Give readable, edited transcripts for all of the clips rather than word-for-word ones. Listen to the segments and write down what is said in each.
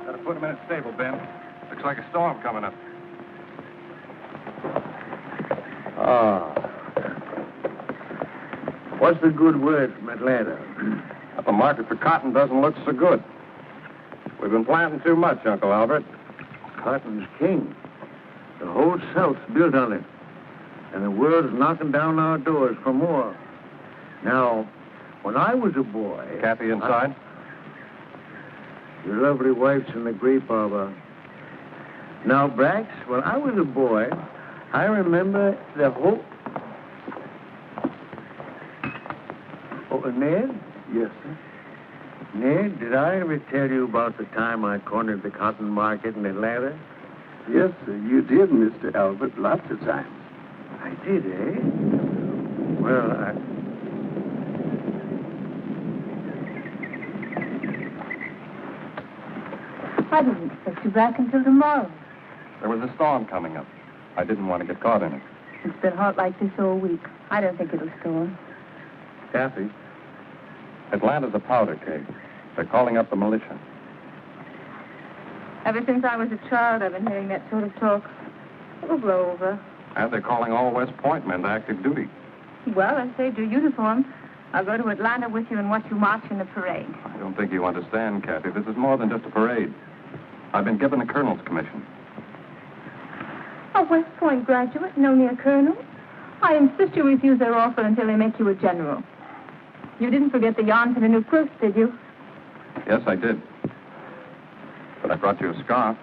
Gotta put him in a stable, Ben. Looks like a storm coming up. What's the good word from Atlanta? The market for cotton doesn't look so good. We've been planting too much, Uncle Albert. Cotton's king. The whole South's built on it. And the world's knocking down our doors for more. Now, when I was a boy... Kathy inside? Your lovely wife's in the grape arbor. Now, Brax, when I was a boy, I remember the whole... Oh, Ned? Yes, sir. Ned, did I ever tell you about the time I cornered the cotton market in Atlanta? Yes, sir, you did, Mr. Albert, lots of times. I did, eh? Well, I didn't expect you back until tomorrow. There was a storm coming up. I didn't want to get caught in it. It's been hot like this all week. I don't think it'll storm. Kathy, Atlanta's a powder keg. They're calling up the militia. Ever since I was a child, I've been hearing that sort of talk. It'll blow over. And they're calling all West Point men to active duty. Well, I saved your uniform. I'll go to Atlanta with you and watch you march in the parade. I don't think you understand, Kathy. This is more than just a parade. I've been given a colonel's commission. A West Point graduate and only a colonel? I insist you refuse their offer until they make you a general. You didn't forget the yarn for the new quilts, did you? Yes, I did. But I brought you a scarf.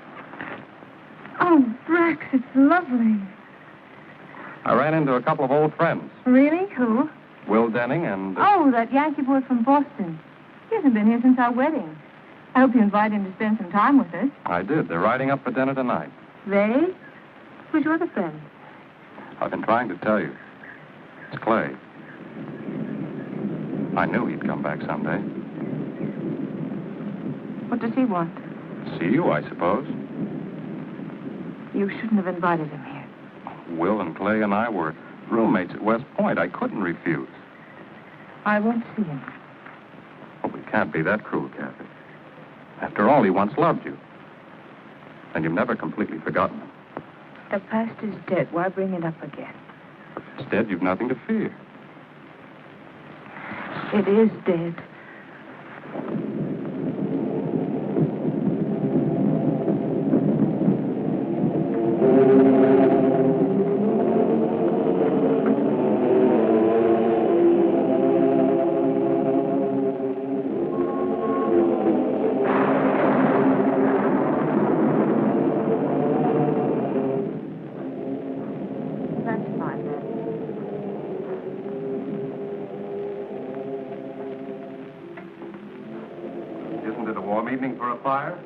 Oh, Brax, it's lovely. I ran into a couple of old friends. Really? Who? Will Denning and... Oh, that Yankee boy from Boston. He hasn't been here since our wedding. I hope you invite him to spend some time with us. I did. They're riding up for dinner tonight. They? Who's your other friend? I've been trying to tell you. It's Clay. I knew he'd come back someday. What does he want? See you, I suppose. You shouldn't have invited him here. Will and Clay and I were roommates at West Point. I couldn't refuse. I won't see him. Well, we can't be that cruel, Kathy. After all, he once loved you. And you've never completely forgotten him. The past is dead. Why bring it up again? If it's dead, you've nothing to fear. It is dead. Evening for a fire?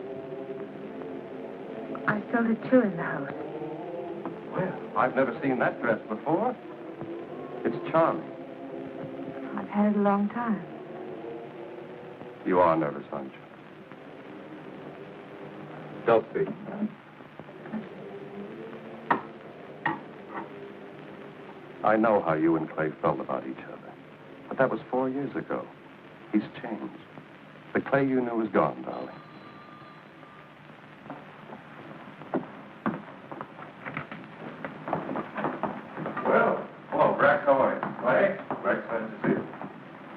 I felt a chill in the house. Well, I've never seen that dress before. It's charming. I've had it a long time. You are nervous, aren't you? Don't be. I know how you and Clay felt about each other. But that was 4 years ago. He's changed. The Clay you knew is gone, darling. Well, hello, Brax. How are you? Clay? Brax, nice to see you.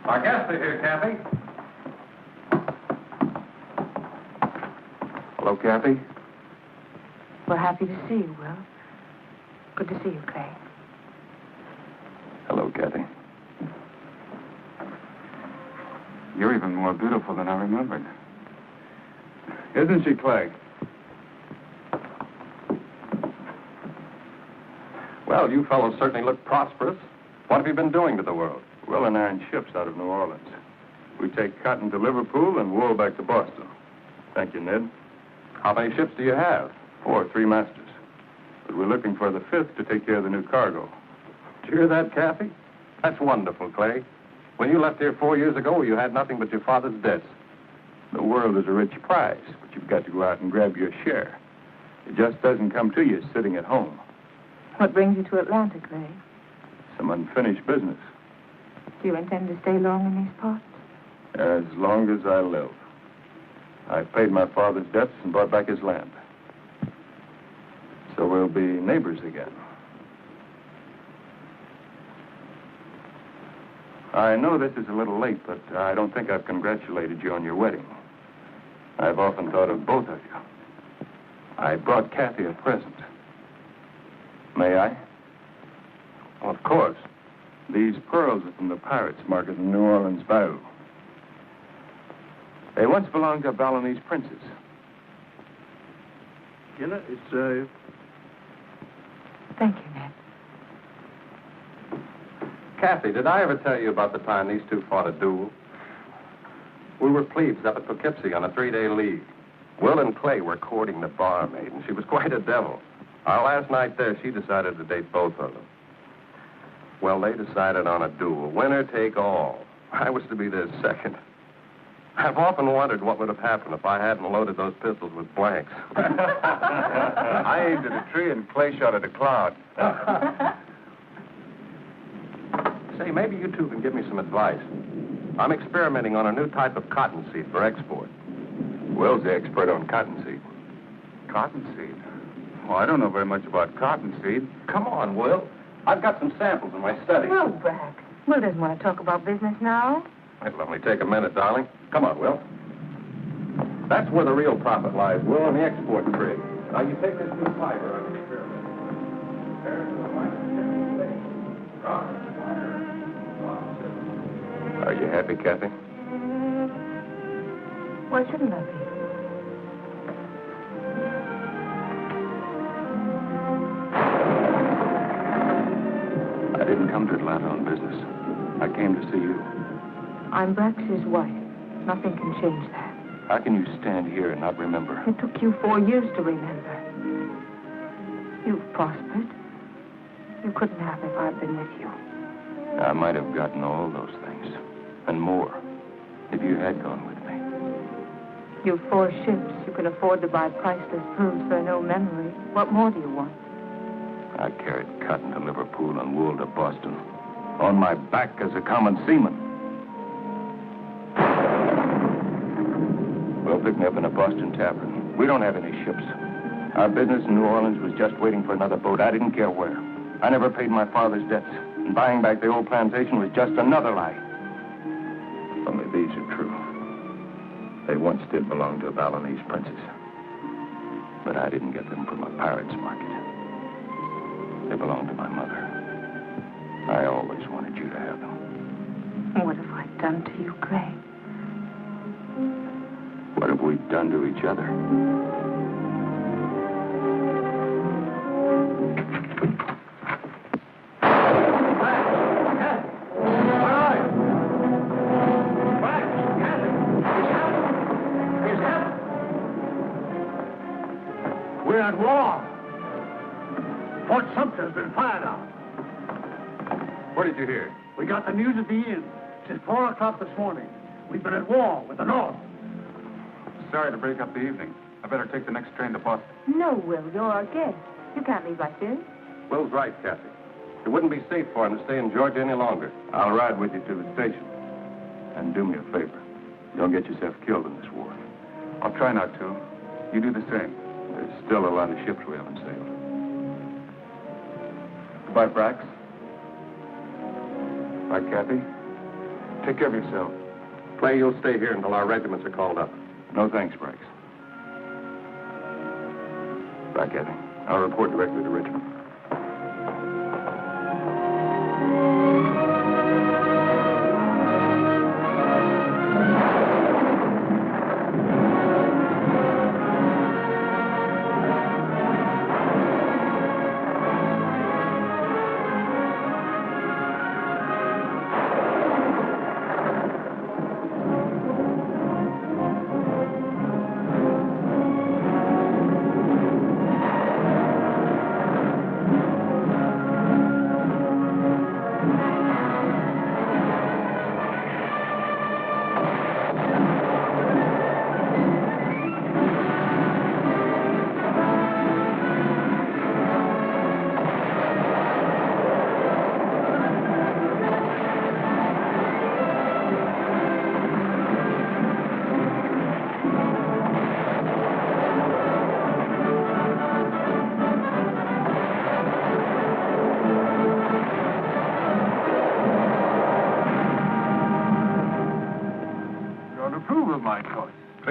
Our guests are here, Kathy. Hello, Kathy. We're happy to see you, Will. Good to see you, Clay. Hello, Kathy. You're even more beautiful than I remembered. Isn't she, Clay? Well, you fellows certainly look prosperous. What have you been doing to the world? Will and I in ships out of New Orleans. We take cotton to Liverpool and wool back to Boston. Thank you, Ned. How many ships do you have? 4, 3 masters. But we're looking for the 5th to take care of the new cargo. Did you hear that, Kathy? That's wonderful, Clay. When you left here 4 years ago, you had nothing but your father's debts. The world is a rich prize, but you've got to go out and grab your share. It just doesn't come to you sitting at home. What brings you to Atlanta, Clay? Some unfinished business. Do you intend to stay long in these parts? As long as I live. I paid my father's debts and bought back his land. So we'll be neighbors again. I know this is a little late, but I don't think I've congratulated you on your wedding. I've often thought of both of you. I brought Kathy a present. May I? Well, of course. These pearls are from the pirates market in New Orleans Bayou. They once belonged to Balinese princes. It's, Thank you, Ned. Kathy, did I ever tell you about the time these two fought a duel? We were plebes up at Poughkeepsie on a 3-day leave. Will and Clay were courting the barmaid, and she was quite a devil. Our last night there, she decided to date both of them. Well, they decided on a duel, winner take all. I was to be their second. I've often wondered what would have happened if I hadn't loaded those pistols with blanks. I aimed at a tree and Clay shot at a cloud. Say, maybe you two can give me some advice. I'm experimenting on a new type of cottonseed for export. Will's the expert on cottonseed. Cottonseed? Well, I don't know very much about cottonseed. Come on, Will. I've got some samples in my study. No, Brack. Will doesn't want to talk about business now. It'll only take a minute, darling. Come on, Will. That's where the real profit lies, Will, in the export trade. Now, you take this new fiber and experiment. Are you happy, Kathy? Why shouldn't I be? I didn't come to Atlanta on business. I came to see you. I'm Brax's wife. Nothing can change that. How can you stand here and not remember? It took you 4 years to remember. You've prospered. You couldn't have if I'd been with you. I might have gotten all those things, and more, if you had gone with me. You've 4 ships. You can afford to buy priceless pearls for no memory. What more do you want? I carried cotton to Liverpool and wool to Boston, on my back as a common seaman. Well, pick me up in a Boston tavern. We don't have any ships. Our business in New Orleans was just waiting for another boat. I didn't care where. I never paid my father's debts, and buying back the old plantation was just another lie. Only these are true. They once did belong to a Balinese princess. But I didn't get them from a pirate's market. They belonged to my mother. I always wanted you to have them. What have I done to you, Clay? What have we done to each other? We're at war. Fort Sumter's been fired on. What did you hear? We got the news at the inn. Since 4 o'clock this morning. We've been at war with the North. Sorry to break up the evening. I better take the next train to Boston. No, Will. You're our guest. You can't leave like this. Will's right, Kathy. It wouldn't be safe for him to stay in Georgia any longer. I'll ride with you to the station. And do me a favor. Don't get yourself killed in this war. I'll try not to. You do the same. There's still a lot of ships we haven't sailed. Goodbye, Brax. Bye, Kathy. Take care of yourself. Clay, you'll stay here until our regiments are called up. No thanks, Brax. Bye, Kathy. I'll report directly to Richmond.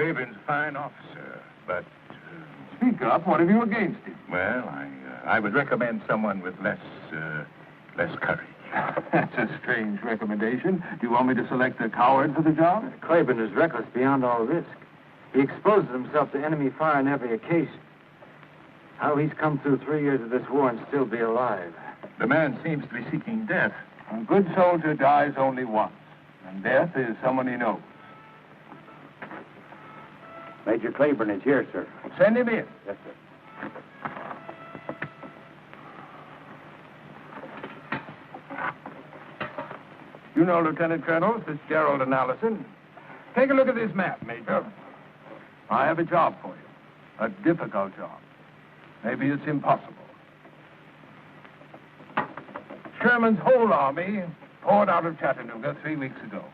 Claiborne's a fine officer, but... Speak up. What have you against him? Well, I would recommend someone with less courage. That's a strange recommendation. Do you want me to select a coward for the job? Claiborne is reckless beyond all risk. He exposes himself to enemy fire on every occasion. How he's come through 3 years of this war and still be alive. The man seems to be seeking death. A good soldier dies only once, and death is someone he knows. Major Claiborne is here, sir. Send him in. Yes, sir. You know Lieutenant Colonel Fitzgerald and Allison. Take a look at this map, Major. I have a job for you. A difficult job. Maybe it's impossible. Sherman's whole army poured out of Chattanooga 3 weeks ago.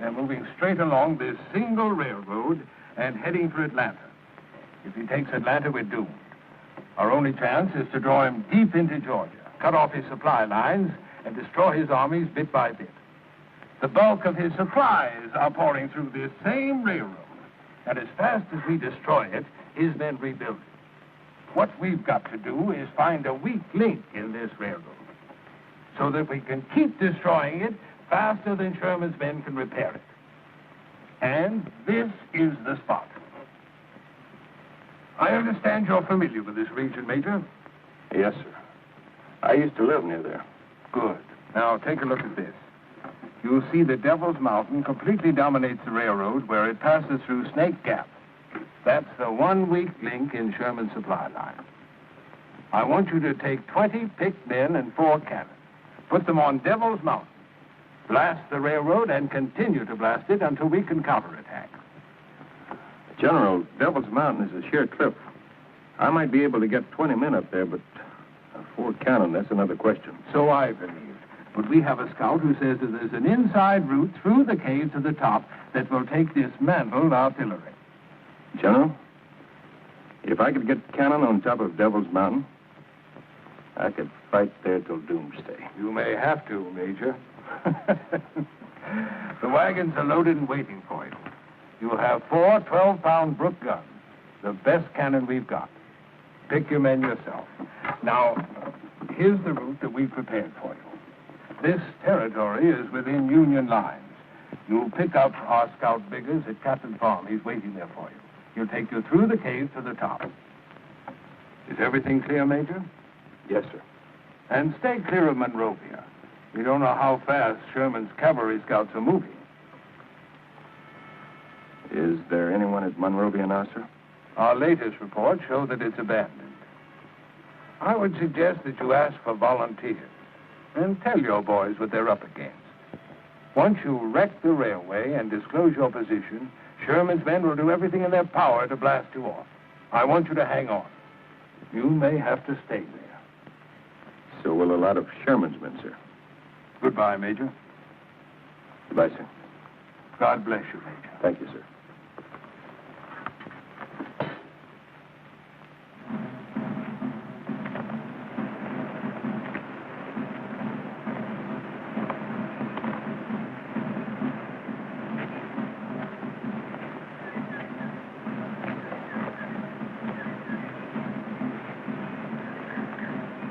They're moving straight along this single railroad and heading for Atlanta. If he takes Atlanta, we're doomed. Our only chance is to draw him deep into Georgia, cut off his supply lines, and destroy his armies bit by bit. The bulk of his supplies are pouring through this same railroad. And as fast as we destroy it, his men rebuild it. What we've got to do is find a weak link in this railroad so that we can keep destroying it faster than Sherman's men can repair it. And this is the spot. I understand you're familiar with this region, Major? Yes, sir. I used to live near there. Good. Now, take a look at this. You'll see the Devil's Mountain completely dominates the railroad where it passes through Snake Gap. That's the one weak link in Sherman's supply line. I want you to take 20 picked men and 4 cannons. Put them on Devil's Mountain. Blast the railroad and continue to blast it until we can counterattack. General, Devil's Mountain is a sheer cliff. I might be able to get 20 men up there, but 4 cannon, that's another question. So I believe. But we have a scout who says that there's an inside route through the cave to the top that will take dismantled artillery. General, if I could get cannon on top of Devil's Mountain, I could fight there till doomsday. You may have to, Major. The wagons are loaded and waiting for you. You'll have 4 12-pound Brook guns, the best cannon we've got. Pick your men yourself. Now, here's the route that we've prepared for you. This territory is within Union lines. You'll pick up our scout Biggers at Captain Farm. He's waiting there for you. He'll take you through the cave to the top. Is everything clear, Major? Yes, sir. And stay clear of Monrovia. You don't know how fast Sherman's cavalry scouts are moving. Is there anyone at Monrovia now, sir? Our latest reports show that it's abandoned. I would suggest that you ask for volunteers and tell your boys what they're up against. Once you wreck the railway and disclose your position, Sherman's men will do everything in their power to blast you off. I want you to hang on. You may have to stay there. So will a lot of Sherman's men, sir. Goodbye, Major. Goodbye, sir. God bless you, Major. Thank you, sir.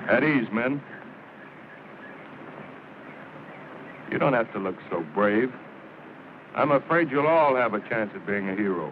At ease, men. You don't have to look so brave. I'm afraid you'll all have a chance at being a hero.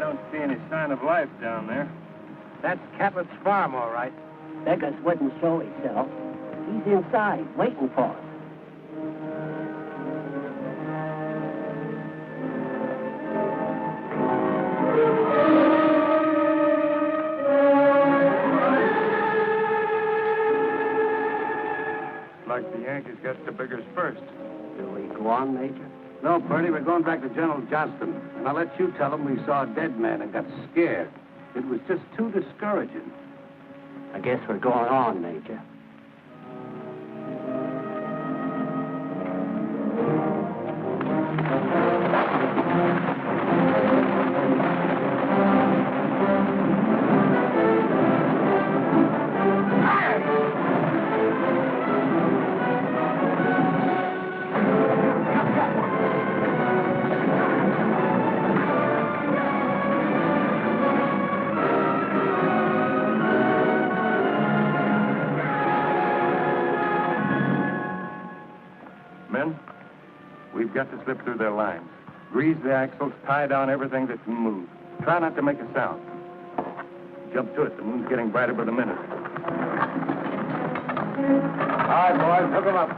don't see any sign of life down there. That's Cappett's farm, all right. Beggars wouldn't show himself. He's inside, waiting for us. Like the Yankees got the biggers first. Do we go on, Major? No, Purdy, we're going back to General Johnston. And I'll let you tell him we saw a dead man and got scared. It was just too discouraging. I guess we're going on, Major. Men, we've got to slip through their lines. Grease the axles, tie down everything that can move. Try not to make a sound. Jump to it. The moon's getting brighter by the minute. All right, boys, hook 'em up.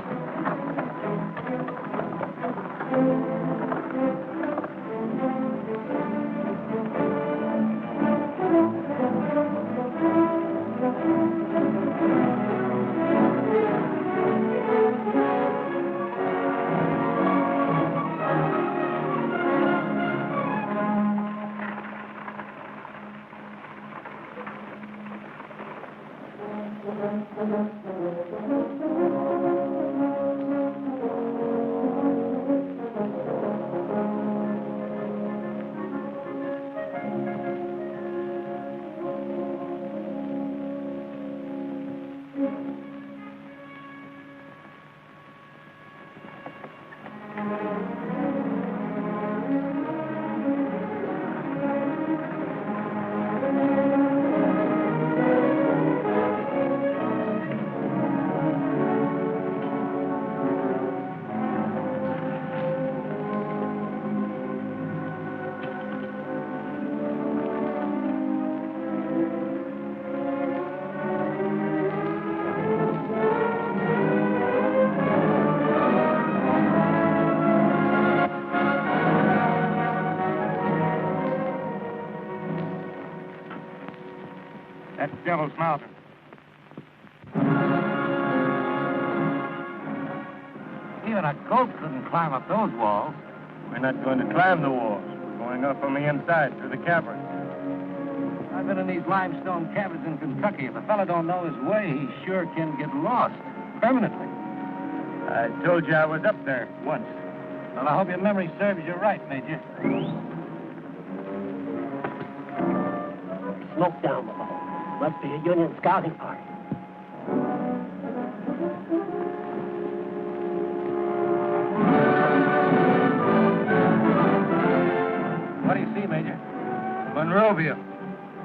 That's Devil's Mountain. Even a goat couldn't climb up those walls. We're not going to climb the walls. We're going up on the inside through the cavern. I've been in these limestone caverns in Kentucky. If a fella don't know his way, he sure can get lost. Permanently. I told you I was up there once. Well, I hope your memory serves you right, Major. Smoke down below. Must be a Union scouting party. What do you see, Major? Monrovia.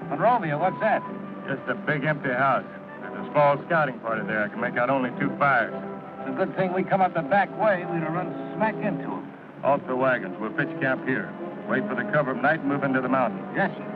Monrovia, what's that? Just a big empty house. There's a small scouting party there. I can make out only 2 fires. It's a good thing we come up the back way. We'd have run smack into them. Off the wagons. We'll pitch camp here. Wait for the cover of night and move into the mountains. Yes, sir.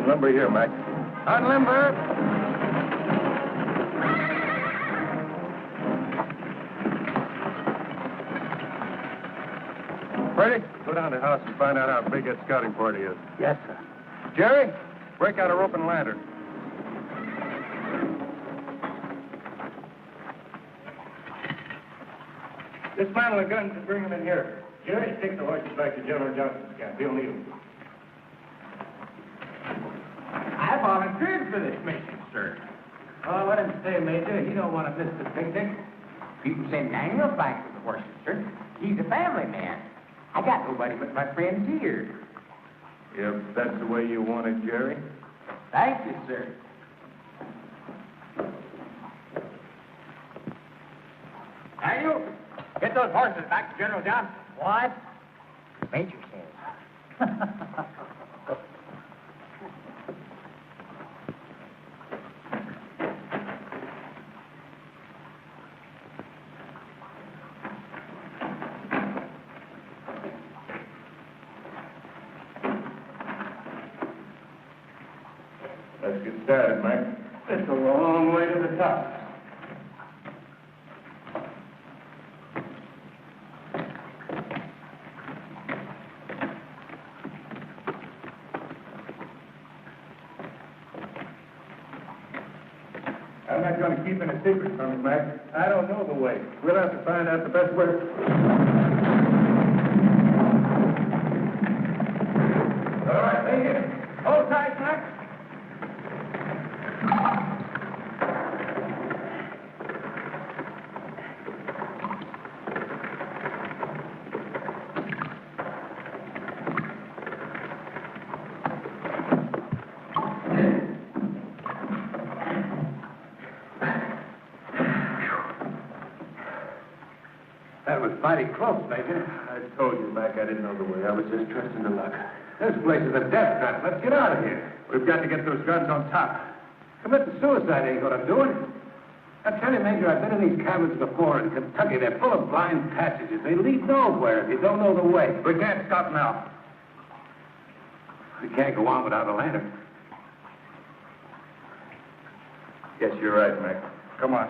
Lumber here, Mac. Unlimber. Freddie, go down to the house and find out how big that scouting party is. Yes, sir. Jerry, break out a rope and lantern. Dismantle the guns and bring them in here. Jerry, take the horses back to General Johnston's camp. He'll need them. I volunteered for this mission, sir. Oh, let him stay, Major. He don't want to miss the picnic. People say Daniel's back with the horses, sir. He's a family man. I got nobody but my friends here. If that's the way you want it, Jerry. Thank you, sir. Daniel, get those horses back to General John. What? Major says. Let's get started, Mike. It's a long way to the top. I'm not going to keep any secrets from you, Mike. I don't know the way. We'll have to find out the best way. All right, stay here. Hold tight, Mike. That was mighty close, Major. I told you, Mac, I didn't know the way. I was just trusting to luck. This place is a death trap. Let's get out of here. We've got to get those guns on top. Committing suicide ain't gonna do it. I tell you, Major, I've been in these cabins before in Kentucky. They're full of blind passages. They lead nowhere if you don't know the way. We can't stop now. We can't go on without a lantern. Yes, you're right, Mac. Come on.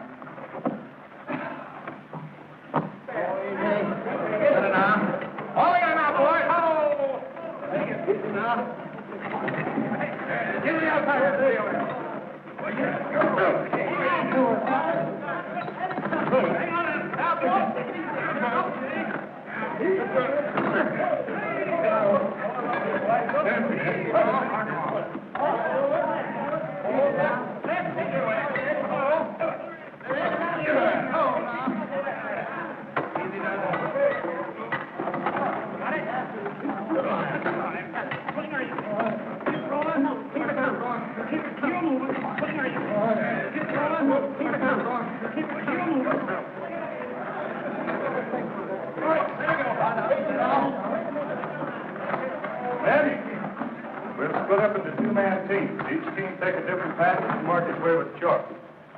We'll split up into two-man teams. Each team take a different path and mark its way with chalk.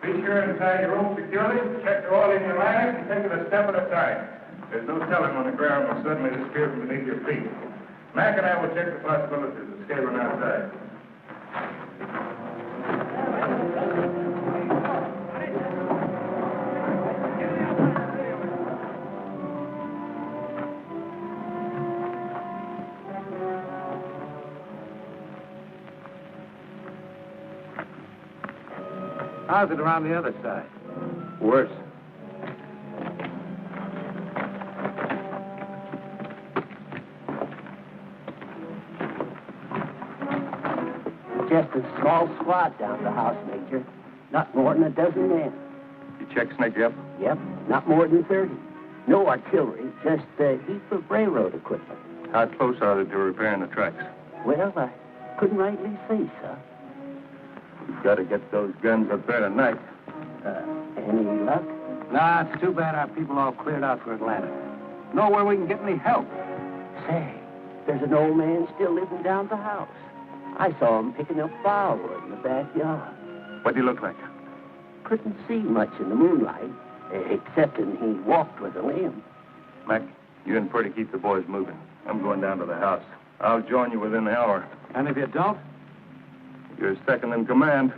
Be sure to tie your rope securely, check the oil in your lines, and take it a step at a time. There's no telling when the ground will suddenly disappear from beneath your feet. Mac and I will check the possibilities of scaling outside. How's it around the other side? Worse. Just a small squad down the house, Major. Not more than a dozen men. You check Snake up? Yep, not more than 30. No artillery, just a heap of railroad equipment. How close are they to repairing the tracks? Well, I couldn't rightly say, sir. We've got to get those guns up there tonight. Any luck? Nah, it's too bad our people all cleared out for Atlanta. Nowhere we can get any help. Say, there's an old man still living down the house. I saw him picking up firewood in the backyard. What do you look like? Couldn't see much in the moonlight, excepting he walked with a limp. Mac, you and Purdy keep the boys moving. I'm going down to the house. I'll join you within the hour. And if you don't? You're second in command.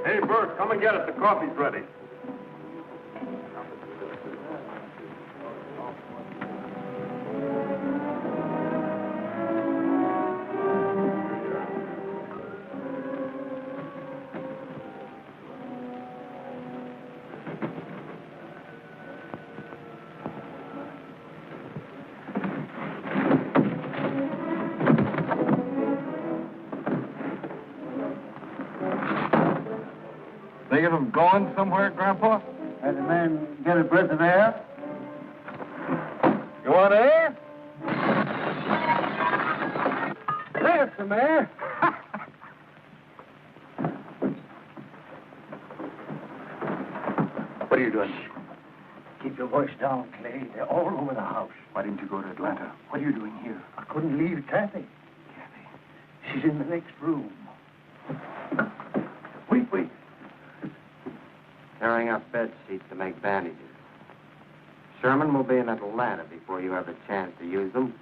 Hey, Bert, come and get it. The coffee's ready. Thinking of going somewhere, Grandpa? Had the man get a breath of air? You want air? There's some air. What are you doing? Keep your voice down, Clay. They're all over the house. Why didn't you go to Atlanta? What are you doing here? I couldn't leave Kathy. She's in the next room. Wait. Tearing up bed sheets to make bandages. Sherman will be in Atlanta before you have a chance to use them.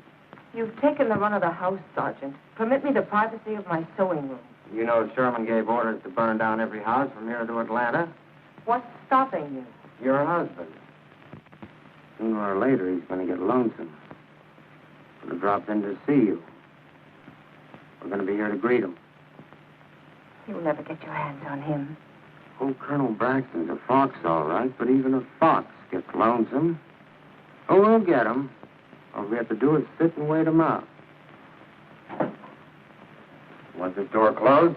You've taken the run of the house, Sergeant. Permit me the privacy of my sewing room. You know Sherman gave orders to burn down every house from here to Atlanta. What's stopping you? Your husband. Sooner or later, he's going to get lonesome. Going to drop in to see you. We're going to be here to greet him. You'll never get your hands on him. Oh, Colonel Braxton's a fox, all right, but even a fox gets lonesome. Oh, we'll get him. All we have to do is sit and wait him out. Was this door closed?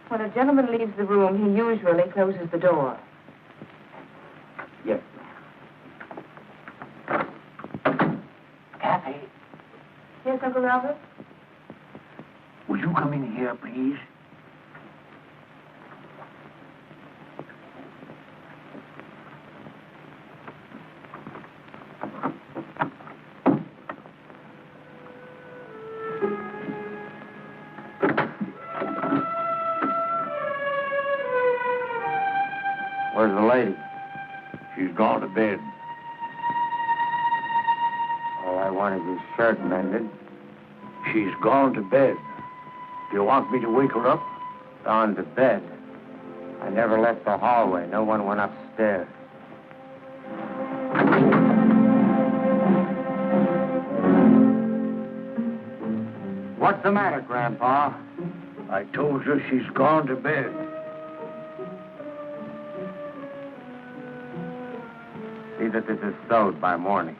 When a gentleman leaves the room, he usually closes the door. Yes. Kathy, Yes, Uncle Robert? will you come in here, please? Where's the lady? She's gone to bed. All I want is his shirt mended. She's gone to bed. Do you want me to wake her up? Gone to bed. I never left the hallway. No one went upstairs. What's the matter, Grandpa? I told you she's gone to bed. See that this is sewed by morning.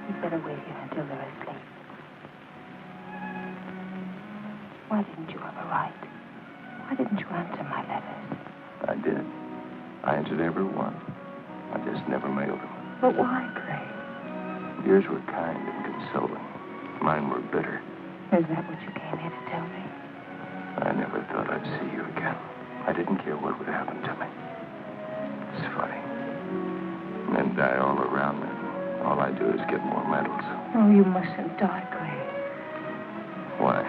You'd better wait here until they're asleep. Why didn't you ever write? Why didn't you answer my letters? I did. I answered every one. I just never mailed them. But why, Clay? Yours were kind and consoling. Mine were bitter. Is that what you came here to tell me? I never thought I'd see you again. I didn't care what would happen to me. It's funny. Men die all around me. All I do is get more medals. Oh, you mustn't die, Clay. Why?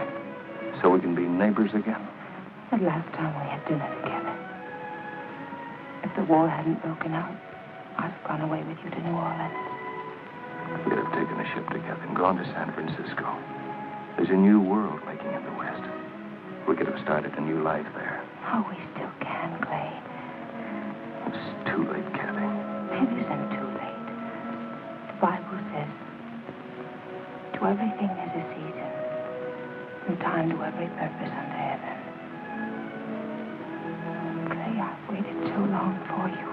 So we can be neighbors again? The last time we had dinner together. If the war hadn't broken out, I'd have gone away with you to New Orleans. We could have taken a ship together and gone to San Francisco. There's a new world making in the West. We could have started a new life there. Oh, we still can, Clay. It's too late, Kathy. It isn't too late. The Bible says, to everything there's a season, and time to every purpose under heaven. Clay, I've waited so long for you.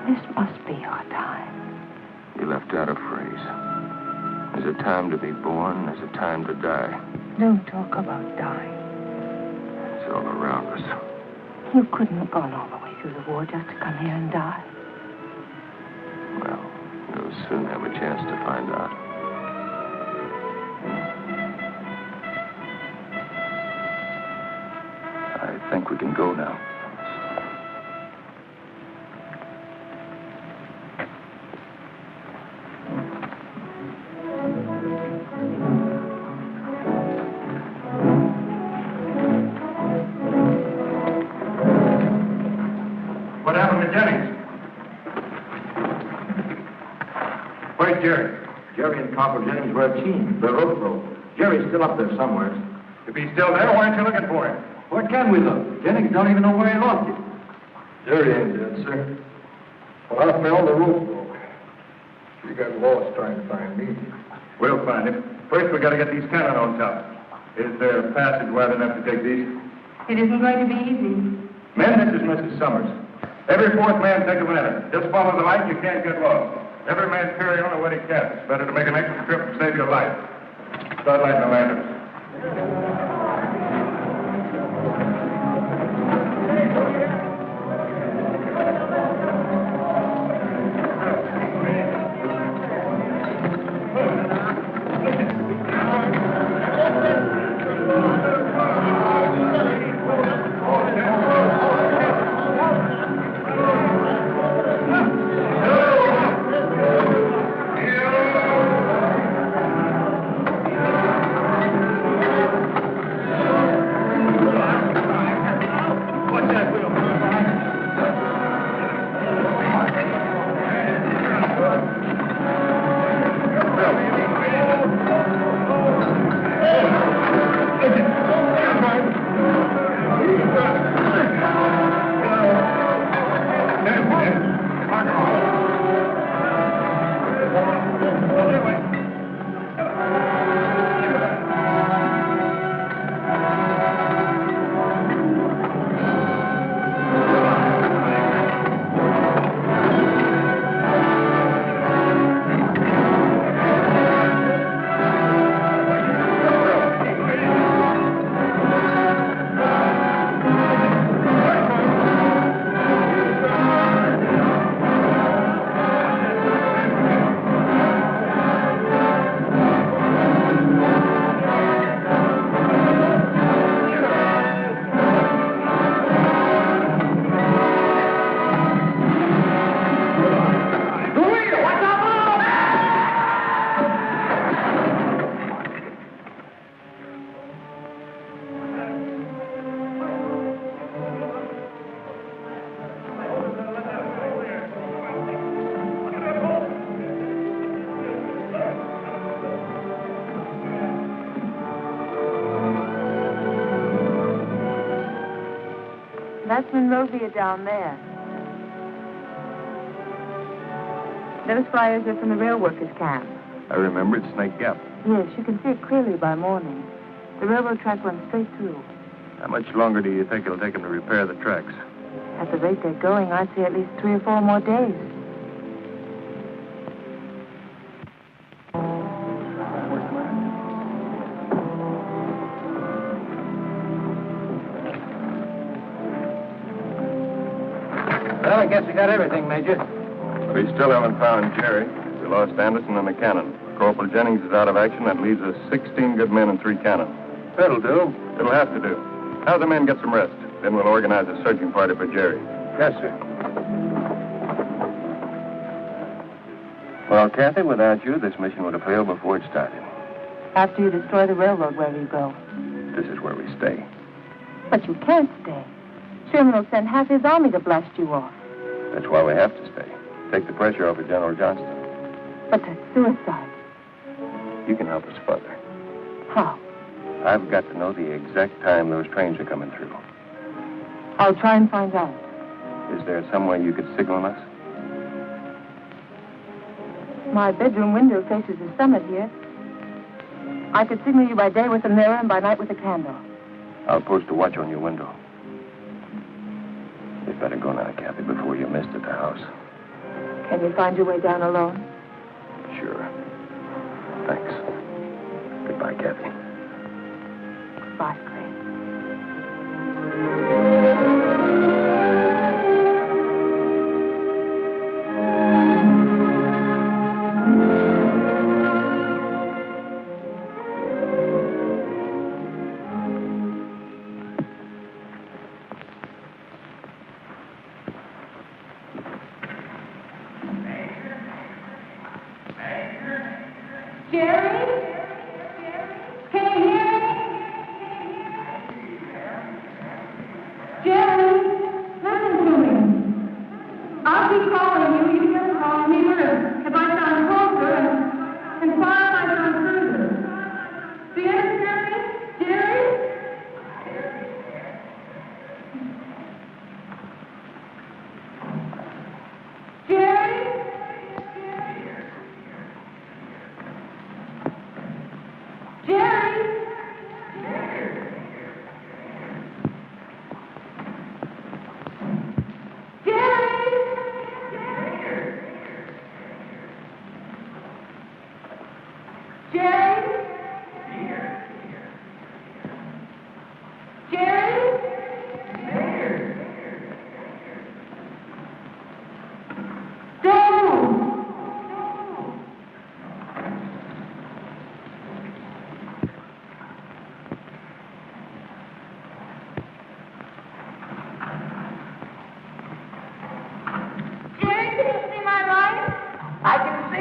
This must be your time. You left out a phrase. There's a time to be born, there's a time to die. Don't talk about dying. It's all around us. You couldn't have gone all the way through the war just to come here and die. Well, you'll soon have a chance to find out. I think we can go now. What happened to Jennings? Where's Jerry? Jerry and Corporal Jennings were a team. The rope broke. Jerry's still up there somewhere. If he's still there, why aren't you looking for him? Where can we look? Jennings don't even know where he lost it. Jerry ain't dead, sir. When I fell, the rope broke. He got lost trying to find me. We'll find him. First, we got to get these cannon on top. Is there a passage wide enough to take these? It isn't going to be easy. Men, this is Mrs. Summers. Every fourth man take a lantern. Just follow the light, you can't get lost. Every man carry on a wet he can. It's better to make an extra trip and save your life. Start lighting the lanterns. That's Monrovia down there. Those flyers are from the rail workers' camp. I remember it's Snake Gap. Yes, you can see it clearly by morning. The railroad track runs straight through. How much longer do you think it'll take them to repair the tracks? At the rate they're going, I'd say at least 3 or 4 more days. Well, I guess we got everything, Major. We still haven't found Jerry. We lost Anderson and the cannon. Corporal Jennings is out of action. That leaves us 16 good men and 3 cannon. That'll do. It'll have to do. Have the men get some rest. Then we'll organize a searching party for Jerry. Yes, sir. Well, Kathy, without you, this mission would have failed before it started. After you destroy the railroad, where do you go? This is where we stay. But you can't stay. Sherman will send half his army to blast you off. That's why we have to stay. Take the pressure off of General Johnston. But that's suicide. You can help us further. How? I've got to know the exact time those trains are coming through. I'll try and find out. Is there some way you could signal us? My bedroom window faces the summit here. I could signal you by day with a mirror and by night with a candle. I'll post a watch on your window. You'd better go now, Kathy, before you're missed at the house. Can you find your way down alone? Sure. Thanks. Goodbye, Kathy. Bye, Clay.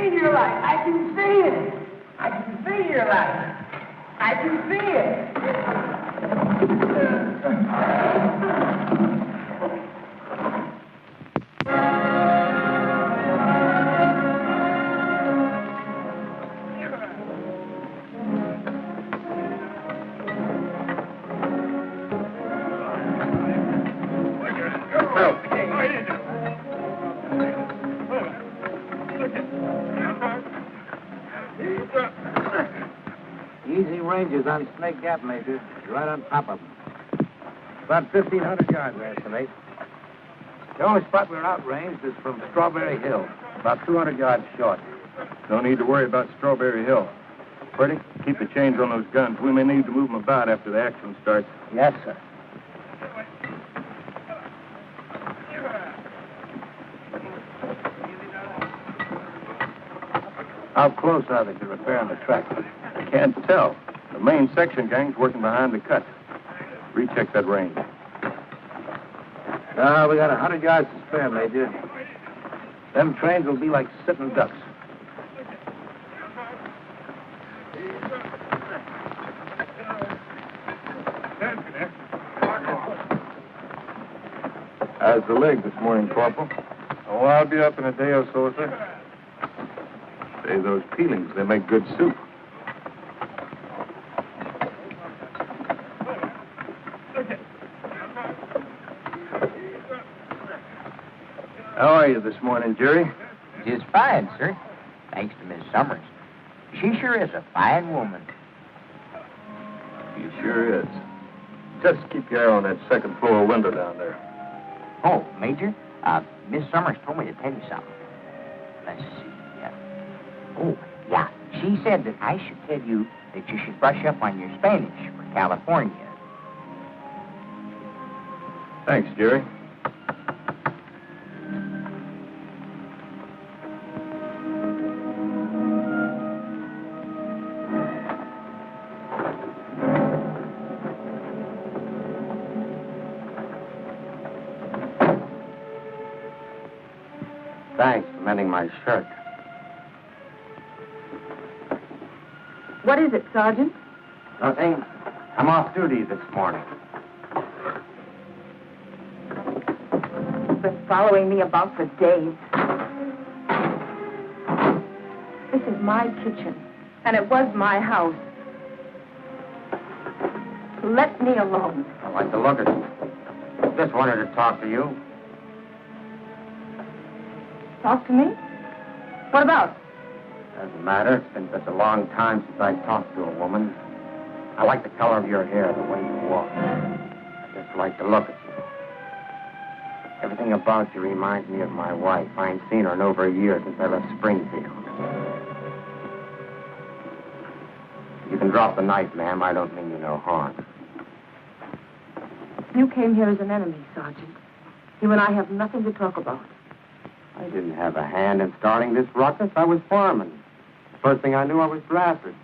see your light. I can see it. I can see your light. I can see Easy ranges on Snake Gap, Major. You're right on top of them. About 1,500 yards, I estimate. The only spot we're outranged is from Strawberry Hill, about 200 yards short. No need to worry about Strawberry Hill. Purdy, keep the chains on those guns. We may need to move them about after the action starts. Yes, sir. How close are they to repairing the track? I can't tell. The main section gang's working behind the cut. Recheck that range. We got 100 yards to spare, Major. Them trains will be like sitting ducks. How's the leg this morning, Corporal? Oh, I'll be up in a day or so, sir. Say, those peelings, they make good soup. How are you this morning, Jerry? Just fine, sir. Thanks to Miss Summers. She sure is a fine woman. He sure is. Just keep your eye on that second floor window down there. Oh, Major, Miss Summers told me to tell you something. Let's see. Oh, yeah. She said that I should tell you that you should brush up on your Spanish for California. Thanks, Jerry. Thanks for mending my shirt. What is it, Sergeant? Nothing. I'm off duty this morning. You've been following me about for days. This is my kitchen, and it was my house. Let me alone. I'd like to look at you. Just wanted to talk to you. Talk to me? What about? Doesn't matter. It's been such a long time since I talked to a woman. I like the color of your hair, the way you walk. I just like to look at you. Everything about you reminds me of my wife. I ain't seen her in over a year since I left Springfield. You can drop the knife, ma'am. I don't mean you no harm. You came here as an enemy, Sergeant. You and I have nothing to talk about. I didn't have a hand in starting this ruckus. I was foreman. First thing I knew, I was drafted.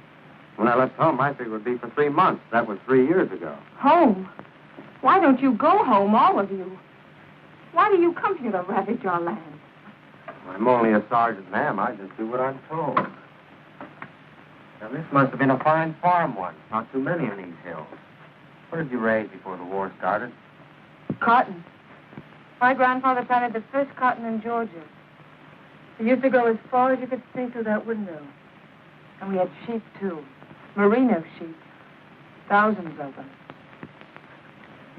When I left home, I figured it would be for 3 months. That was 3 years ago. Home? Why don't you go home, all of you? Why do you come here to ravage our land? I'm only a sergeant, ma'am. I just do what I'm told. Now, this must have been a fine farm once. Not too many in these hills. What did you raise before the war started? Cotton. My grandfather planted the first cotton in Georgia. We used to go as far as you could see through that window. And we had sheep, too. Merino sheep. Thousands of them.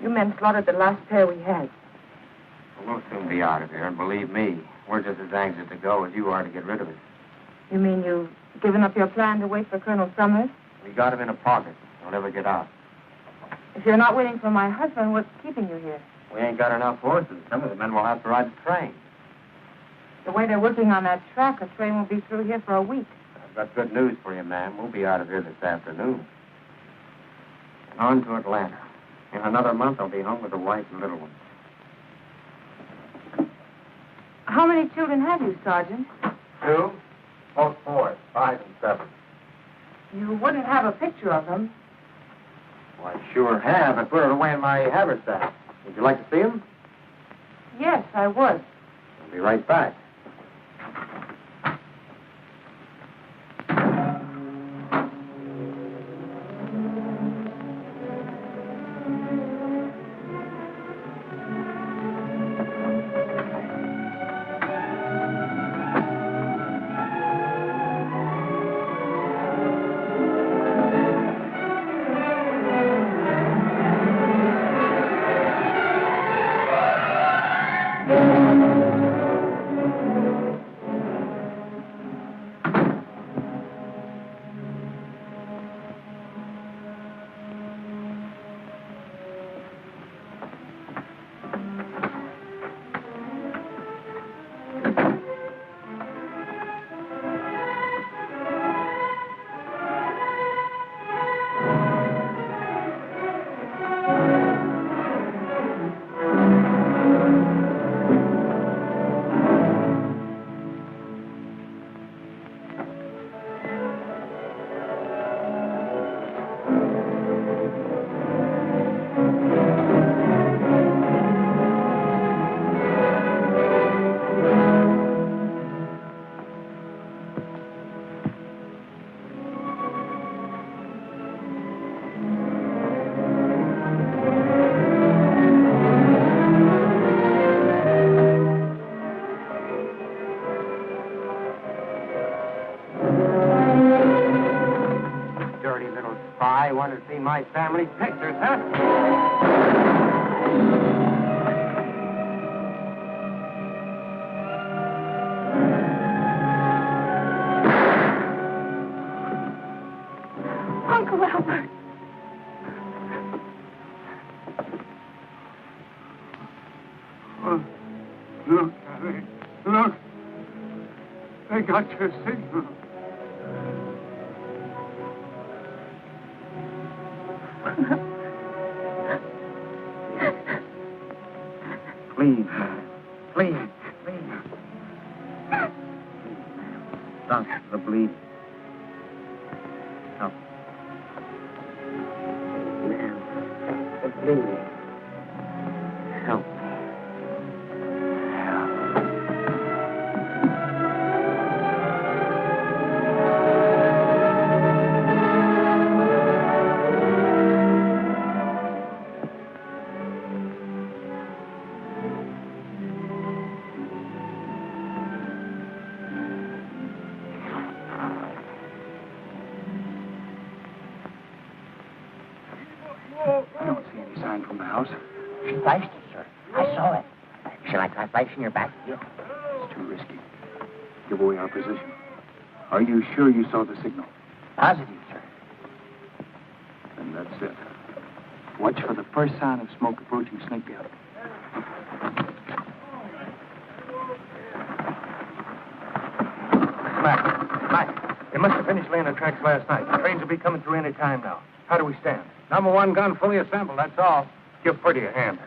You men slaughtered the last pair we had. Well, we'll soon be out of here, and believe me, we're just as anxious to go as you are to get rid of it. You mean you've given up your plan to wait for Colonel Summers? We got him in a pocket. He'll never get out. If you're not waiting for my husband, what's keeping you here? We ain't got enough horses. Some of the men will have to ride the train. The way they're working on that track, a train won't be through here for a week. I've got good news for you, ma'am. We'll be out of here this afternoon. And on to Atlanta. In another month, I'll be home with the wife and little ones. How many children have you, Sergeant? 2, both boys, 5 and 7. You wouldn't have a picture of them. Well, I sure have. I put it away in my haversack. Would you like to see them? Yes, I would. I'll be right back. want to see my family pictures, huh? Uncle Albert. Oh, look, Harry, look. They got your signal. Please, man. Please. Stop the bleeding. Help. Ma'am, the bleeding. Help. I don't see any sign from the house. She flashed it, sir. I saw it. Shall I try flashing her back again? It's too risky. Give away our position. Are you sure you saw the signal? Positive, sir. Then that's it. Watch for the first sign of smoke approaching Snake Gap. Mac, they must have finished laying the tracks last night. The trains will be coming through any time now. How do we stand? Number one gun fully assembled, that's all. Give Purdy a hand.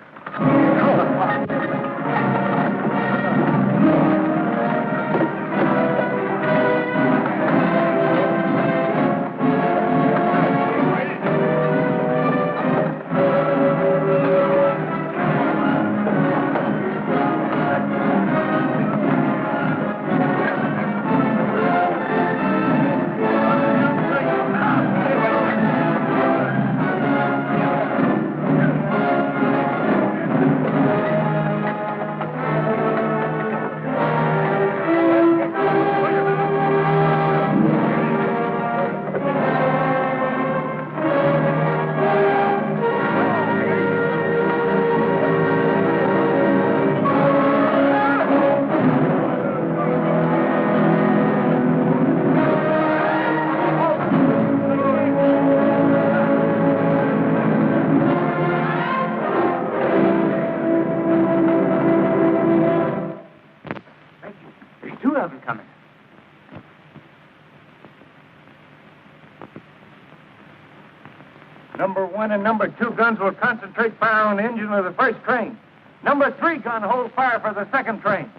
Number one and number two guns will concentrate fire on the engine of the first train. Number three gun hold fire for the second train.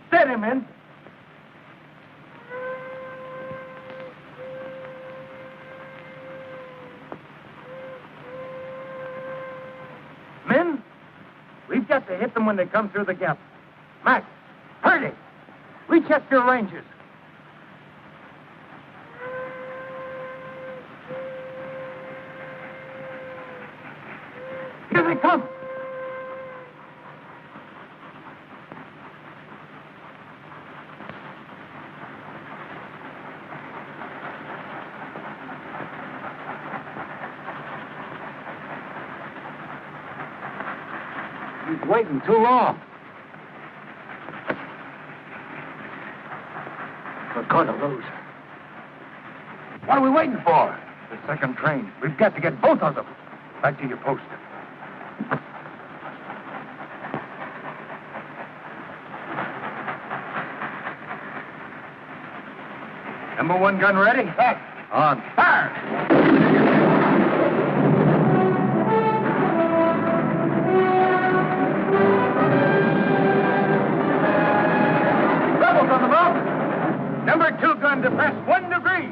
Steady, men. Men, we've got to hit them when they come through the gap. Mac, Purdy, recheck your ranges. Here they come. He's waiting too long. We're going to lose. What are we waiting for? The second train. We've got to get both of them. Back to your post. Number one gun ready? Back. On. Fire! Rebels on the move. Number two gun to press 1 degree.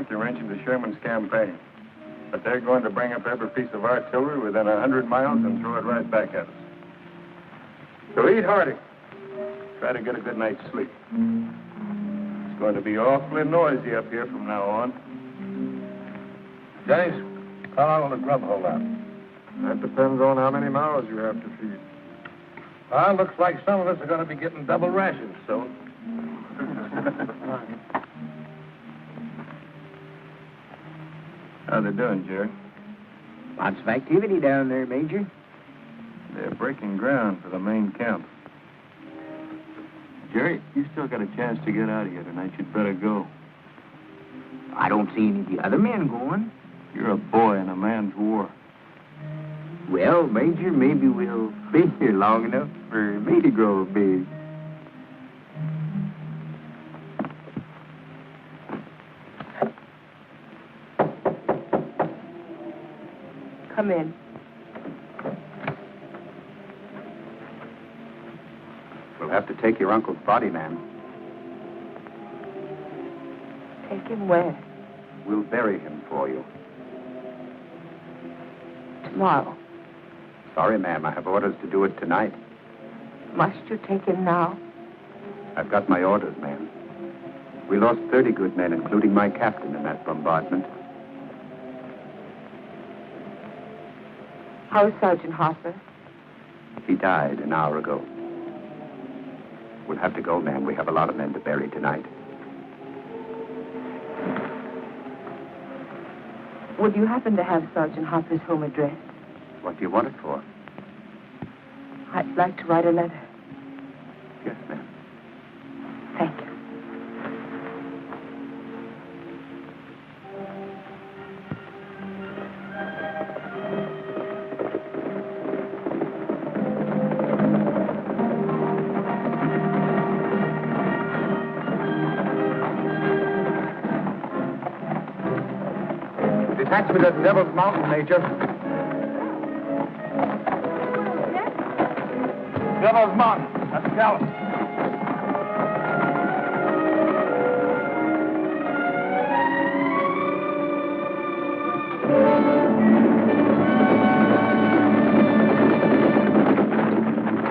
monkey wrench into Sherman's campaign. But they're going to bring up every piece of artillery within 100 miles and throw it right back at us. So eat hearty. Try to get a good night's sleep. It's going to be awfully noisy up here from now on. Dennis, how long will the grub hold out? That depends on how many mouths you have to feed. Well, looks like some of us are going to be getting double rations soon. How they doing, Jerry? Lots of activity down there, Major. They're breaking ground for the main camp. Jerry, you still got a chance to get out of here tonight. You'd better go. I don't see any of the other men going. You're a boy in a man's war. Well, Major, maybe we'll be here long enough for me to grow big. Come in. We'll have to take your uncle's body, ma'am. Take him where? We'll bury him for you. Tomorrow. Sorry, ma'am. I have orders to do it tonight. Must you take him now? I've got my orders, ma'am. We lost 30 good men, including my captain, in that bombardment. How is Sergeant Harper? He died an hour ago. We'll have to go, ma'am. We have a lot of men to bury tonight. Would you happen to have Sergeant Harper's home address? What do you want it for? I'd like to write a letter. Yes, ma'am. Thank you. Detachment at Devil's Mountain, Major. Devil's Mountain. That's Dallas.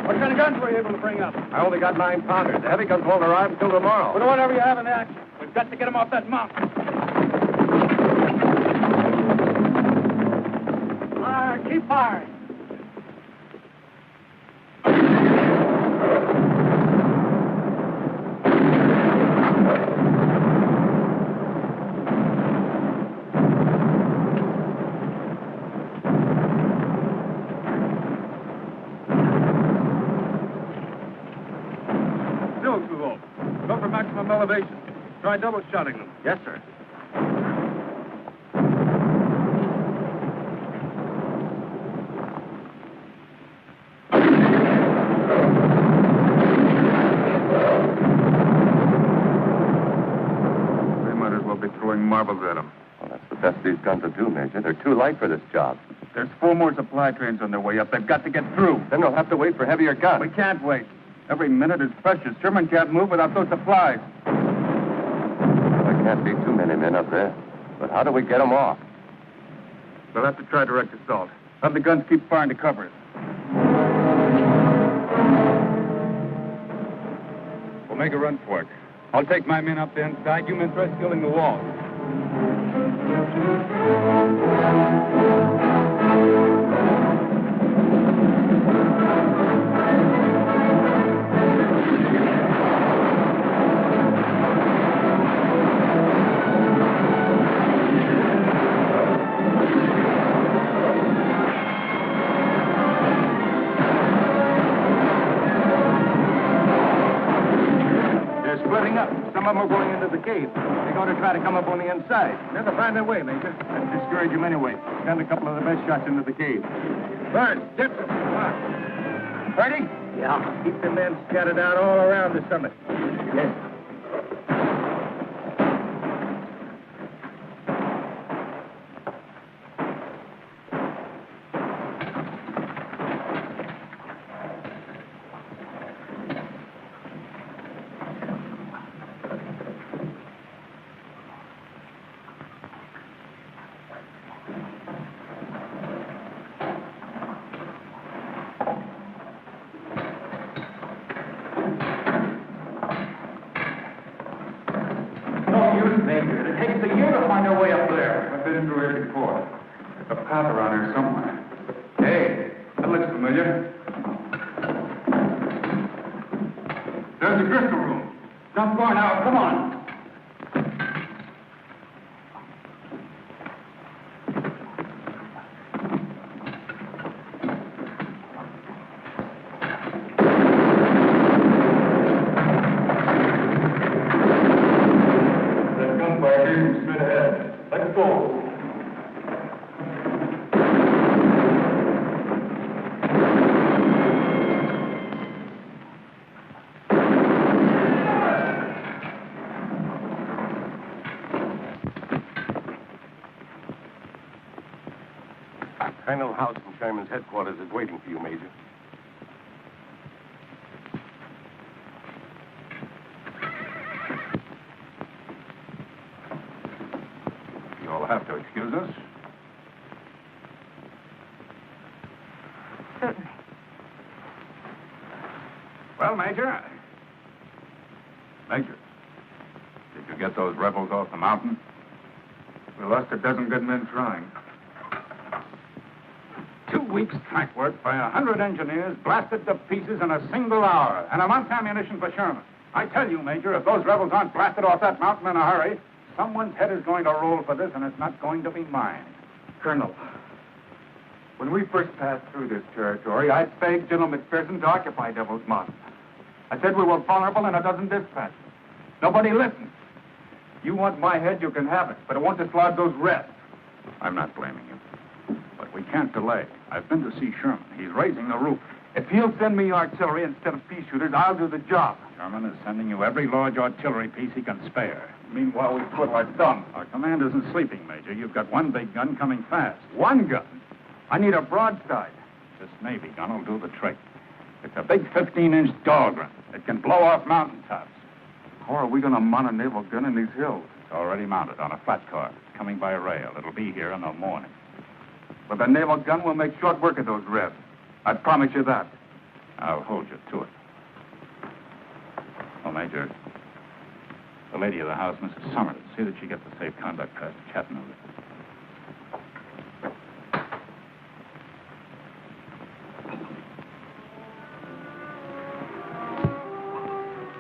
What kind of guns were you able to bring up? I only got 9-pounders. The heavy guns won't arrive until tomorrow. Put whatever you have in action. We've got to get them off that mountain. Keep firing. Still too low. Go for maximum elevation. Try double shotting them. Yes, sir. Marbles at them. Well, that's the best these guns will do, Major. They're too light for this job. There's 4 more supply trains on their way up. They've got to get through. Then they'll have to wait for heavier guns. We can't wait. Every minute is precious. Sherman can't move without those supplies. There can't be too many men up there. But how do we get them off? We'll have to try direct assault. Have the guns keep firing to cover us. We'll make a run for it. I'll take my men up the inside. You men try scaling the wall. Some of them are going into the cave. They're going to try to come up on the inside. Never find their way, Major. Let's discourage them anyway. Send a couple of the best shots into the cave. Burns, Gibson, come on. Ready? Yeah. Keep the men scattered out all around the summit. Yes. path around here somewhere. Hey, that looks familiar. There's the crystal room. Not far now. Come on. Colonel House from Sherman's headquarters is waiting for you, Major. You'll have to excuse us. Certainly. Well, Major. Major, did you get those rebels off the mountain? We lost a dozen good men trying. 2 weeks' track work by 100 engineers blasted to pieces in a single hour, and a month's ammunition for Sherman. I tell you, Major, if those rebels aren't blasted off that mountain in a hurry, someone's head is going to roll for this, and it's not going to be mine. Colonel, when we first passed through this territory, I begged General McPherson to occupy Devil's Mountain. I said we were vulnerable in a dozen dispatches. Nobody listened. You want my head, you can have it, but it won't dislodge those Reds. I'm not blaming you. But we can't delay. I've been to see Sherman. He's raising the roof. If he'll send me artillery instead of pea shooters, I'll do the job. Sherman is sending you every large artillery piece he can spare. Meanwhile, we put our thumb. Our command isn't sleeping, Major. You've got one big gun coming fast. One gun? I need a broadside. This Navy gun will do the trick. It's a big 15-inch Dahlgren. It can blow off mountaintops. How are we going to mount a naval gun in these hills? It's already mounted on a flat car. It's coming by rail. It'll be here in the morning. But the naval gun will make short work of those Reds. I promise you that. I'll hold you to it. Well, Major, the lady of the house, Mrs. Summers, see that she gets a safe conduct pass to Chattanooga.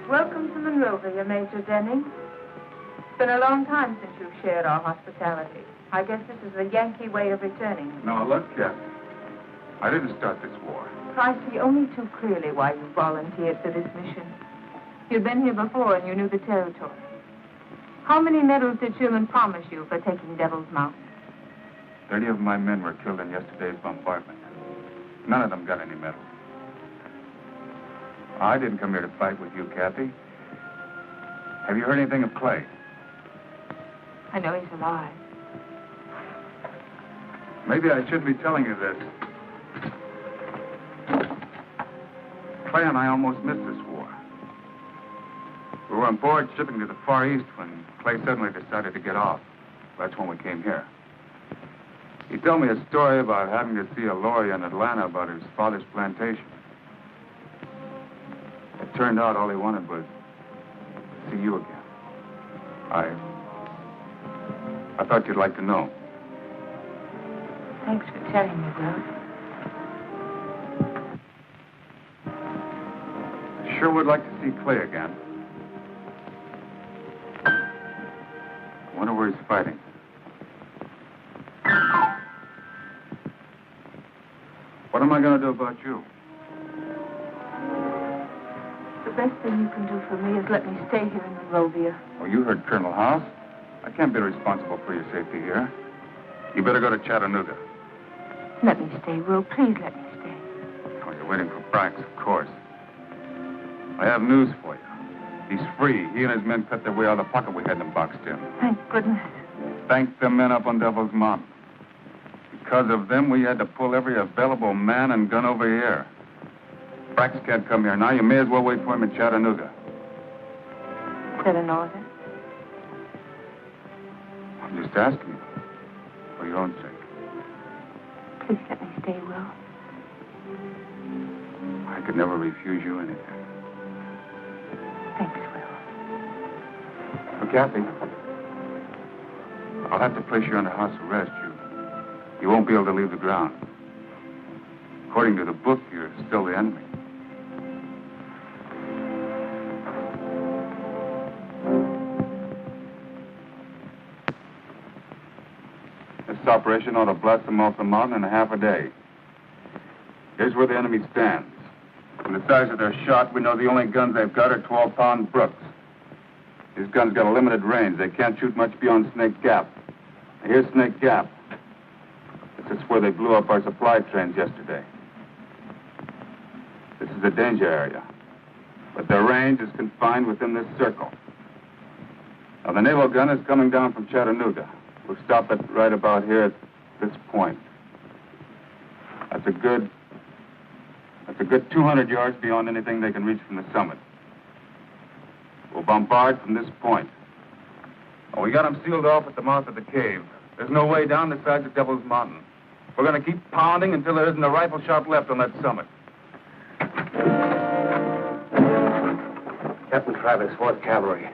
Welcome to Monrovia, Major Denning. It's been a long time since you've shared our hospitality. I guess this is the Yankee way of returning. No, look, Captain. I didn't start this war. I see only too clearly why you volunteered for this mission. You'd been here before and you knew the territory. How many medals did Sherman promise you for taking Devil's Mountain? 30 of my men were killed in yesterday's bombardment. None of them got any medals. I didn't come here to fight with you, Kathy. Have you heard anything of Clay? I know he's alive. Maybe I shouldn't be telling you this. Clay and I almost missed this war. We were on board shipping to the Far East when Clay suddenly decided to get off. That's when we came here. He told me a story about having to see a lawyer in Atlanta about his father's plantation. It turned out all he wanted was to see you again. I thought you'd like to know. Thanks for telling me, Will. Sure would like to see Clay again. I wonder where he's fighting. What am I going to do about you? The best thing you can do for me is let me stay here in Monrovia. Oh, you heard Colonel House. I can't be responsible for your safety here. You better go to Chattanooga. Let me stay, Will. Please let me stay. Oh, you're waiting for Brax, of course. I have news for you. He's free. He and his men cut their way out of the pocket we had them boxed in. Thank goodness. Thank the men up on Devil's Mountain. Because of them, we had to pull every available man and gun over here. Brax can't come here now. You may as well wait for him in Chattanooga. Is that an order? I'm just asking you. For your own sake. Please let me stay, Will. I could never refuse you anything. Thanks, Will. Oh, Kathy, I'll have to place you under house arrest. You won't be able to leave the ground. According to the book, you're still the enemy. This operation ought to blast them off the mountain in a half a day. Here's where the enemy stands. From the size of their shot, we know the only guns they've got are 12-pound Brooks. These guns got a limited range. They can't shoot much beyond Snake Gap. Now, here's Snake Gap. This is where they blew up our supply trains yesterday. This is a danger area. But their range is confined within this circle. Now, the naval gun is coming down from Chattanooga. We'll stop it right about here at this point. That's a good 200 yards beyond anything they can reach from the summit. We'll bombard from this point. Oh, we got them sealed off at the mouth of the cave. There's no way down the sides of Devil's Mountain. We're going to keep pounding until there isn't a rifle shot left on that summit. Captain Travis, 4th Cavalry.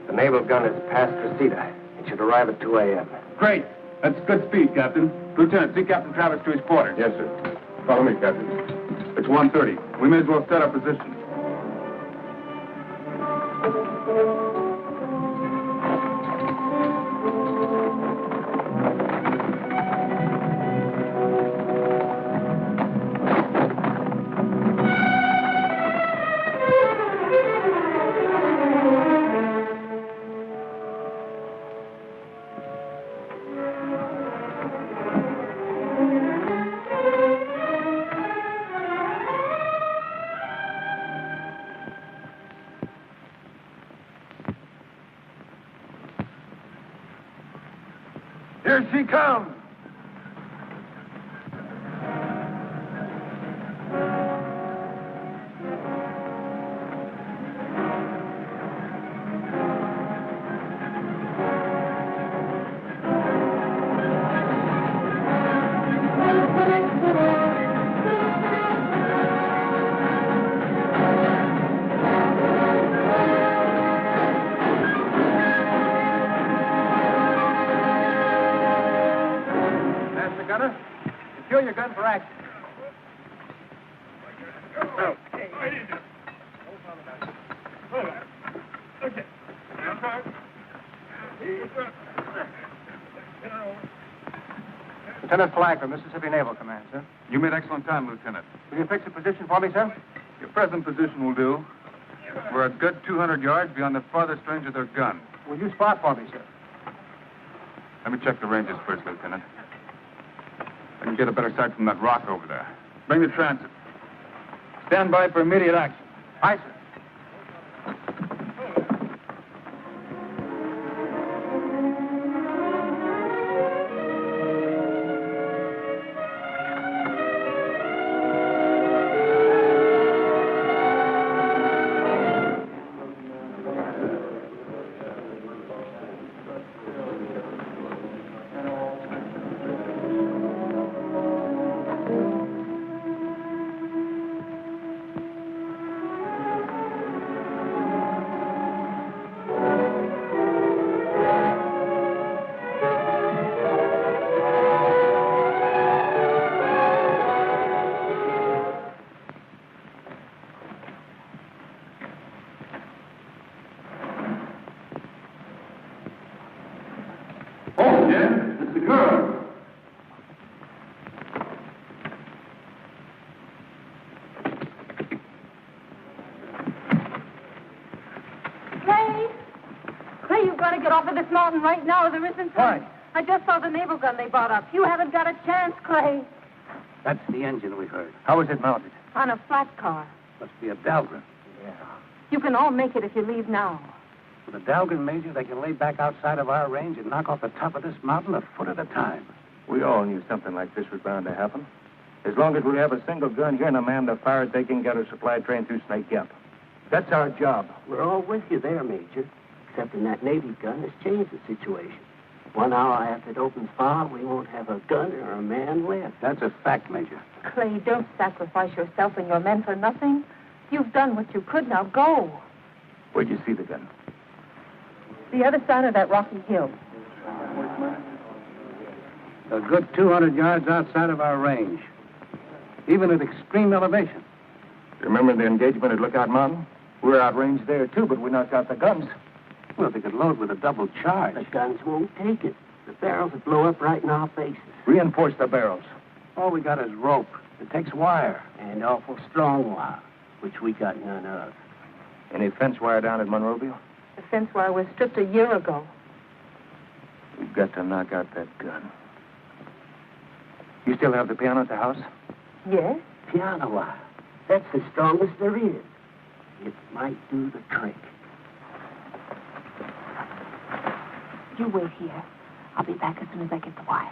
The naval gun is past Reseda. It should arrive at 2 a.m. Great. That's good speed, Captain. Lieutenant, see Captain Travis to his quarters. Yes, sir. Follow me, Captain. It's 1:30. We may as well set our position. Here she comes. Secure your gun for action. Lieutenant Flagler, Mississippi Naval Command, sir. You made excellent time, Lieutenant. Will you fix the position for me, sir? Your present position will do. We're a good 200 yards beyond the farthest range of their gun. Will you spot for me, sir? Let me check the ranges first, Lieutenant. I can get a better sight from that rock over there. Bring the transit. Stand by for immediate action. Aye, sir. Mountain right now. There isn't. Why? I just saw the naval gun they brought up. You haven't got a chance, Clay. That's the engine we heard. How is it mounted? On a flat car. Must be a Dahlgren. Yeah. You can all make it if you leave now. With a Dahlgren, Major, they can lay back outside of our range and knock off the top of this mountain a foot at a time. We all knew something like this was bound to happen. As long as we have a single gun here and a man to fire it, they can get a supply train through Snake Gap. That's our job. We're all with you there, Major. Except in that Navy gun has changed the situation. 1 hour after it opens fire, we won't have a gun or a man left. That's a fact, Major. Clay, don't sacrifice yourself and your men for nothing. You've done what you could. Now go. Where'd you see the gun? The other side of that rocky hill. A good 200 yards outside of our range, even at extreme elevation. You remember the engagement at Lookout Mountain? We were outranged there, too, but we knocked out the guns. Well, they could load with a double charge. The guns won't take it. The barrels will blow up right in our faces. Reinforce the barrels. All we got is rope. It takes wire. And awful strong wire, which we got none of. Any fence wire down at Monrovia? The fence wire was stripped a year ago. We've got to knock out that gun. You still have the piano at the house? Yes? Piano wire. That's the strongest there is. It might do the trick. You wait here. I'll be back as soon as I get the wire.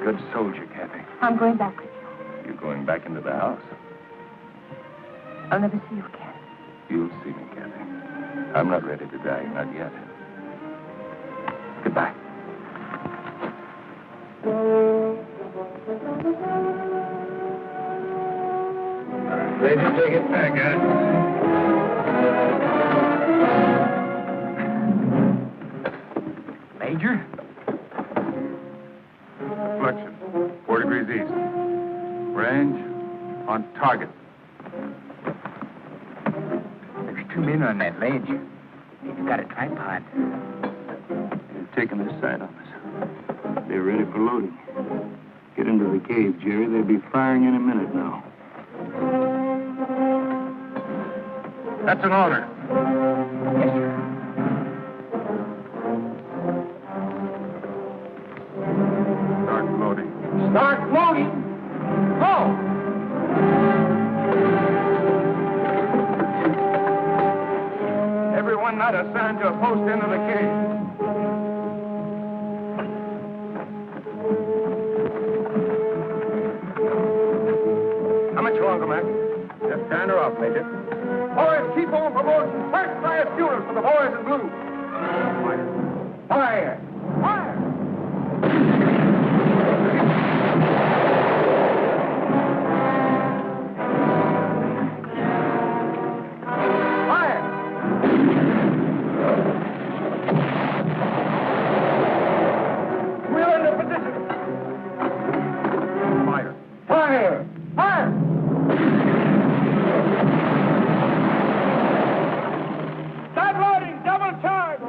Good soldier, Kathy. I'm going back with you. You're going back into the house. I'll never see you again. You'll see me, Kathy. I'm not ready to die, not yet. Goodbye. Ready to take it back, Major? Deflection, 4 degrees east. Range on target. There's 2 men on that ledge. They've got a tripod. They're taking their sight on us. They're ready for loading. Get into the cave, Jerry. They'll be firing in a minute now. That's an order. Yes, sir. Start loading. Start loading. Go! Everyone not assigned to a post end of the cave. How much longer, Mac? Just turn her off, Major. Boys, keep on promoting. First fire shooters for the boys in blue. Fire! Fire! We're in the position. Fire! Fire! Fire! Start loading! Double charge!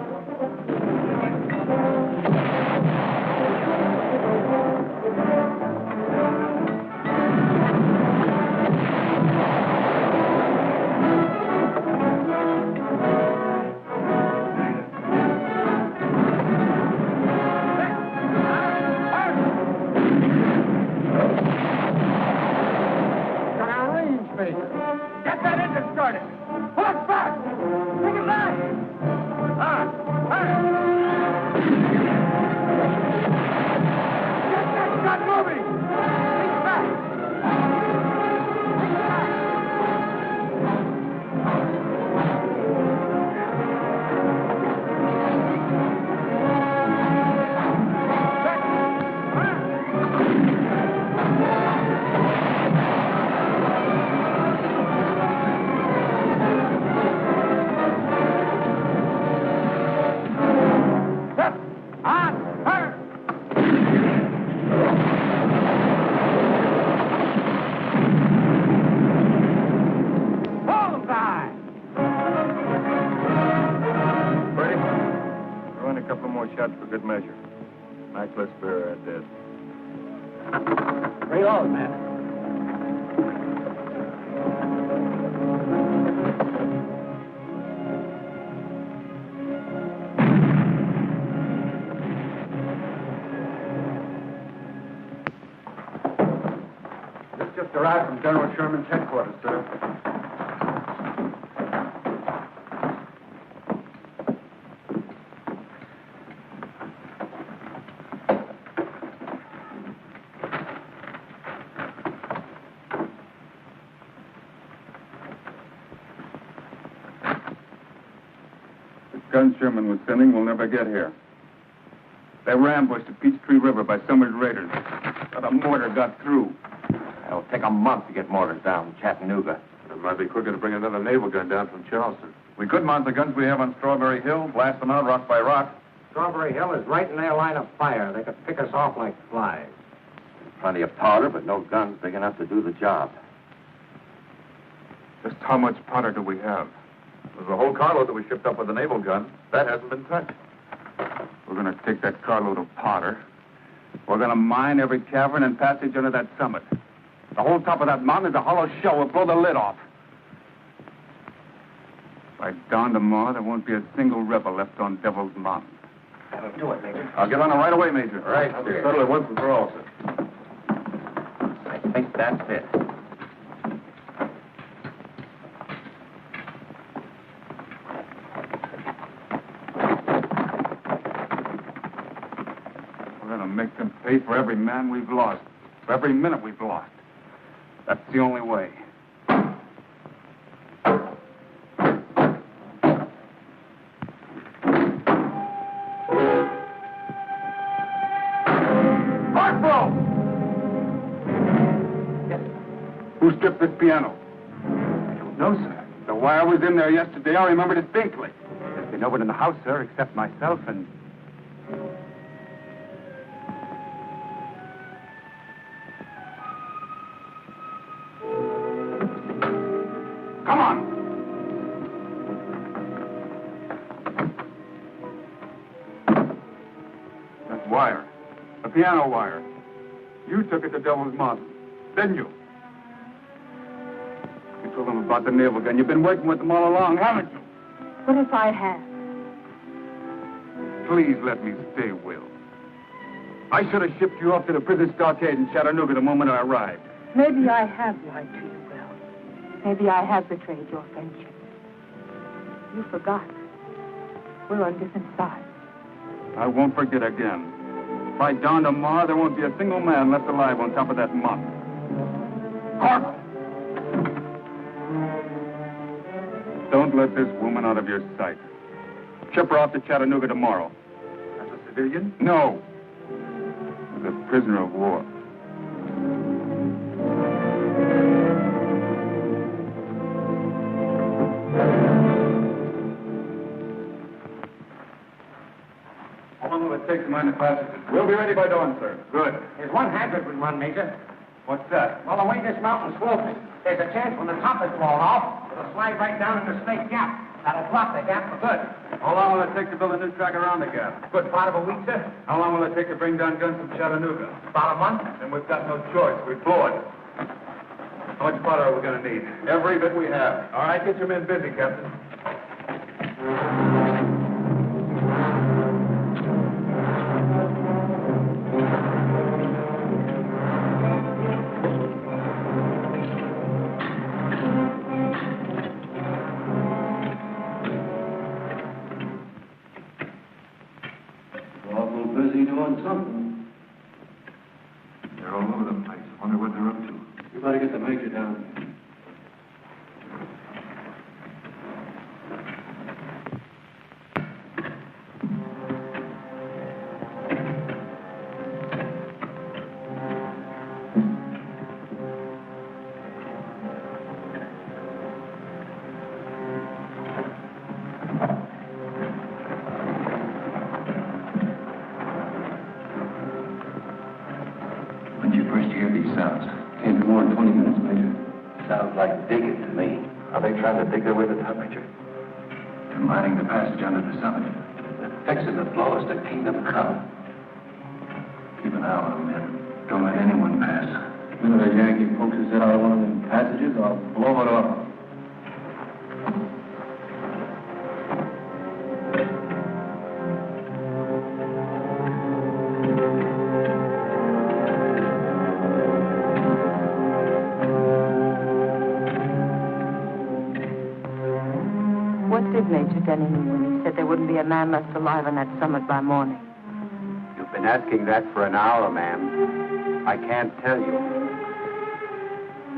Got our range, Major. Get that engine started. Pull it back. Take it back. Get that gun moving. Take it back. Take it back. Shots for good measure. Mac, let's bury our dead. Reload, man. This just arrived from General Sherman's headquarters, sir. guns Sherman was sending will never get here. They were ambushed at Peachtree River by Summers' raiders. But a mortar got through. It'll take a month to get mortars down in Chattanooga. It might be quicker to bring another naval gun down from Charleston. We could mount the guns we have on Strawberry Hill, blast them out rock by rock. Strawberry Hill is right in their line of fire. They could pick us off like flies. Plenty of powder, but no guns big enough to do the job. Just how much powder do we have? There's a whole carload that we shipped up with the naval gun. That hasn't been touched. We're going to take that carload of powder. We're going to mine every cavern and passage under that summit. The whole top of that mountain is a hollow shell. We'll blow the lid off. By dawn tomorrow, there won't be a single rebel left on Devil's Mountain. That'll do it, Major. I'll get on it right away, Major. Right, I'll sir. settle it once and for all, sir. I think that's it. We're going to make them pay for every man we've lost, for every minute we've lost. That's the only way. Who stripped this piano? I don't know, sir. The wire was in there yesterday. I remember distinctly. There's been nobody in the house, sir, except myself and... Come on! That wire. The piano wire. You took it to Devil's Mountain, didn't you? You told them about the naval gun. You've been working with them all along, haven't you? What if I have? Please let me stay, Will. I should have shipped you off to the prison stockade in Chattanooga the moment I arrived. Maybe I have lied to you, Will. Maybe I have betrayed your friendship. You forgot. We're on different sides. I won't forget again. By dawn tomorrow, there won't be a single man left alive on top of that mountain. Corporal! Don't let this woman out of your sight. Ship her off to Chattanooga tomorrow. As a civilian? No. As a prisoner of war. How long will it take to mine the passages? We'll be ready by dawn, sir. Good. There's one hazard we run, Major. What's that? Well, the way this mountain's sloping, there's a chance when the top is blown off, it'll slide right down into Snake Gap. That'll block the gap for good. How long will it take to build a new track around the gap? Good part of a week, sir. How long will it take to bring down guns from Chattanooga? About a month. Then we've got no choice. We blow it. How much powder are we going to need? Every bit we have. All right, get your men busy, Captain. Awful busy doing something. They're all over the place. Wonder what they're up to. You better get the major down. When'd you first hear these sounds? Can't be more than 20 minutes, Major. Sounds like digging to me. Are they trying to dig their way to the top, Major? They're mining the passage under the summit. They're fixing to blow us to kingdom come. Keep an eye on them, men. Don't let anyone pass. One of the Yankee folks is out of one of them passages, I'll blow it off. What did Major Denny mean when he said there wouldn't be a man left alive on that summit by morning? You've been asking that for an hour, ma'am. I can't tell you.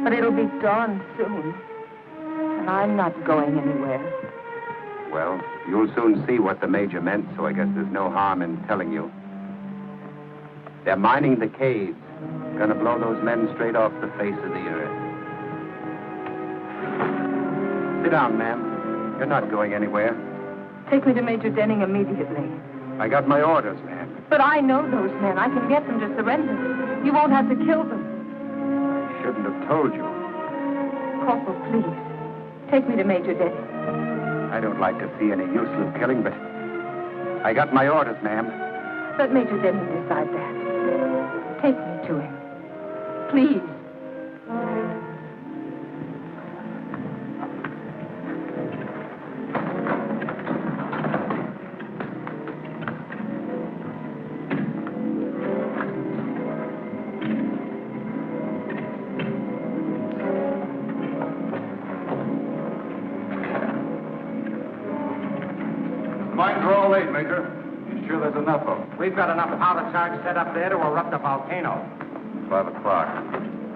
But it'll be dawn soon. And I'm not going anywhere. Well, you'll soon see what the Major meant, so I guess there's no harm in telling you. They're mining the caves. Gonna blow those men straight off the face of the earth. Sit down, ma'am. You're not going anywhere. Take me to Major Denning immediately. I got my orders, ma'am. But I know those men. I can get them to surrender. You won't have to kill them. I shouldn't have told you. Corporal, please. Take me to Major Denning. I don't like to see any useless killing, but I got my orders, ma'am. Let Major Denning decide that. Take me to him. Please. Mines are all late, Major. You sure there's enough of them? We've got enough powder charge set up there to erupt a volcano. 5 o'clock.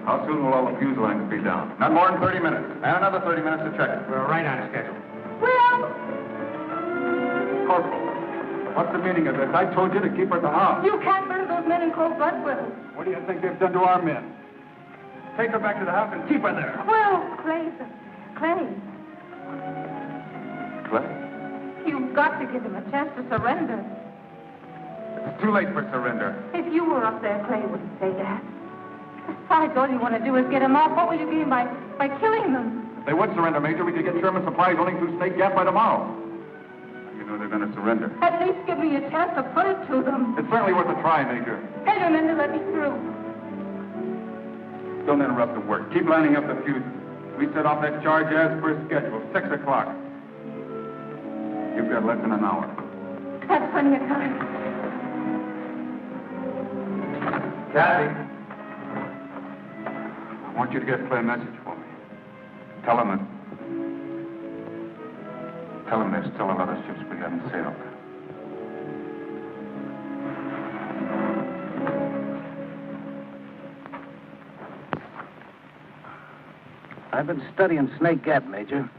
How soon will all the fuse lines be down? Not more than 30 minutes. And another 30 minutes to check it. We're right on schedule. Will! Corporal, what's the meaning of this? I told you to keep her at the house. You can't murder those men in cold blood, Will. What do you think they've done to our men? Take her back to the house and keep her there. Will, Clay. Clay, Clay? you've got to give him a chance to surrender. It's too late for surrender. If you were up there, Clay wouldn't say that. Besides, all you want to do is get them off. What will you gain by killing them? If they would surrender, Major, we could get Sherman supplies running through Snake Gap by tomorrow. You know they're going to surrender. At least give me a chance to put it to them. It's certainly worth a try, Major. Tell your men to let me through. Don't interrupt the work. Keep lining up the fuses. We set off that charge as per schedule, 6 o'clock. You've got less than an hour. That's plenty of time. Kathy. I want you to get Clay a message for me. Tell him there's still a lot of ships we haven't sailed. I've been studying Snake Gap, Major.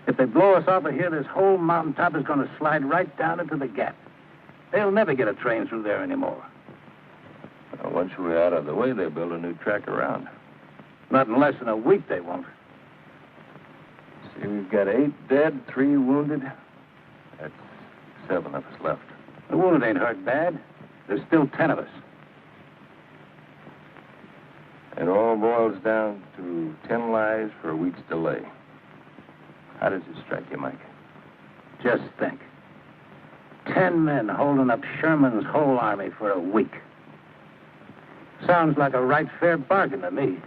If they blow us off of here, this whole mountaintop is going to slide right down into the gap. They'll never get a train through there anymore. Well, once we're out of the way, they'll build a new track around. Not in less than a week, they won't. See, we've got 8 dead, 3 wounded. That's 7 of us left. The wounded ain't hurt bad. There's still 10 of us. It all boils down to 10 lives for a week's delay. How does it strike you, Mike? Just think. 10 men holding up Sherman's whole army for a week. Sounds like a right fair bargain to me.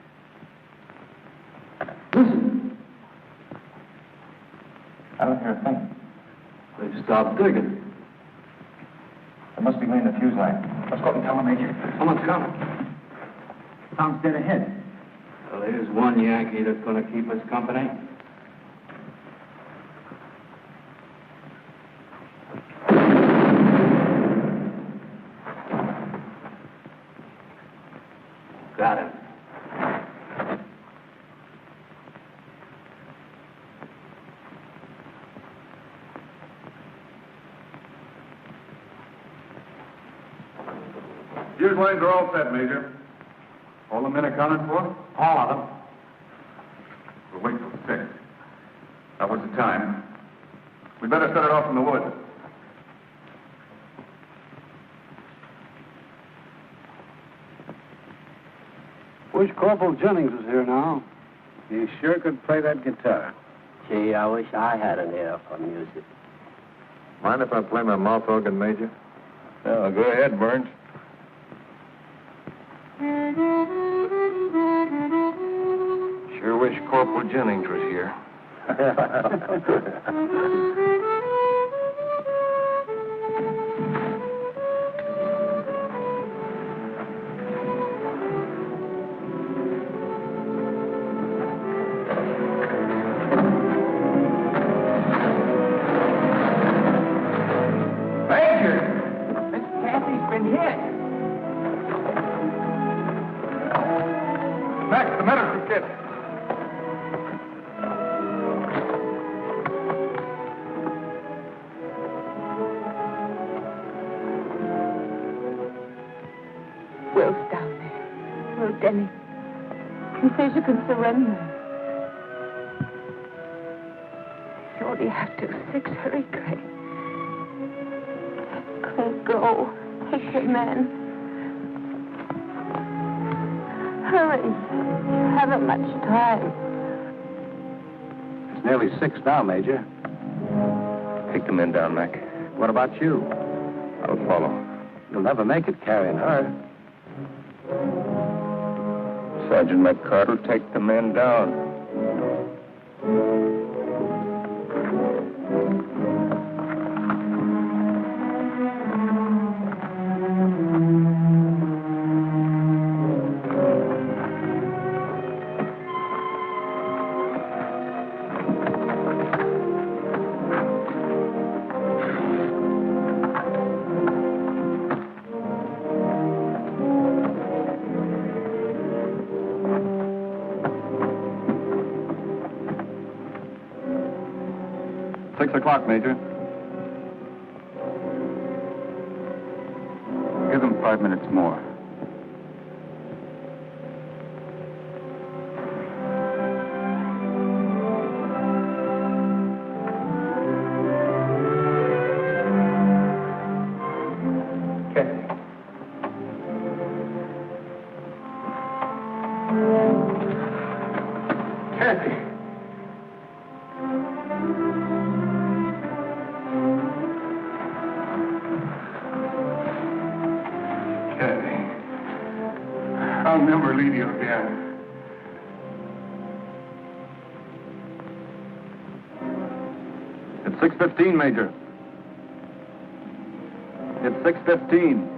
Listen. I don't hear a thing. They've stopped digging. They must be laying the fuse line. Let's go up and tell them, Major. Someone's coming. Sounds dead ahead. Well, here's one Yankee that's going to keep us company. Got him. Fuse lines are all set, Major. All the men accounted for? All of them. We'll wait till 6. That was the time. We'd better set it off in the woods. Wish Corporal Jennings was here now. He sure could play that guitar. Gee, I wish I had an ear for music. Mind if I play my mouth organ, Major? Oh, go ahead, Burns. Sure wish Corporal Jennings was here. Max, the medicine kit. Denny. He says you can surrender. You only have to 6. Hurry, Craig. Craig, go. Take the men. Hurry. You haven't much time. It's nearly 6 now, Major. Take the men down, Mac. What about you? I'll follow. You'll never make it carrying her. Sergeant McCart will take the men down. 6 o'clock, Major. Give them 5 minutes more. I'll never leave you again. It's 6:15, Major. It's 6:15.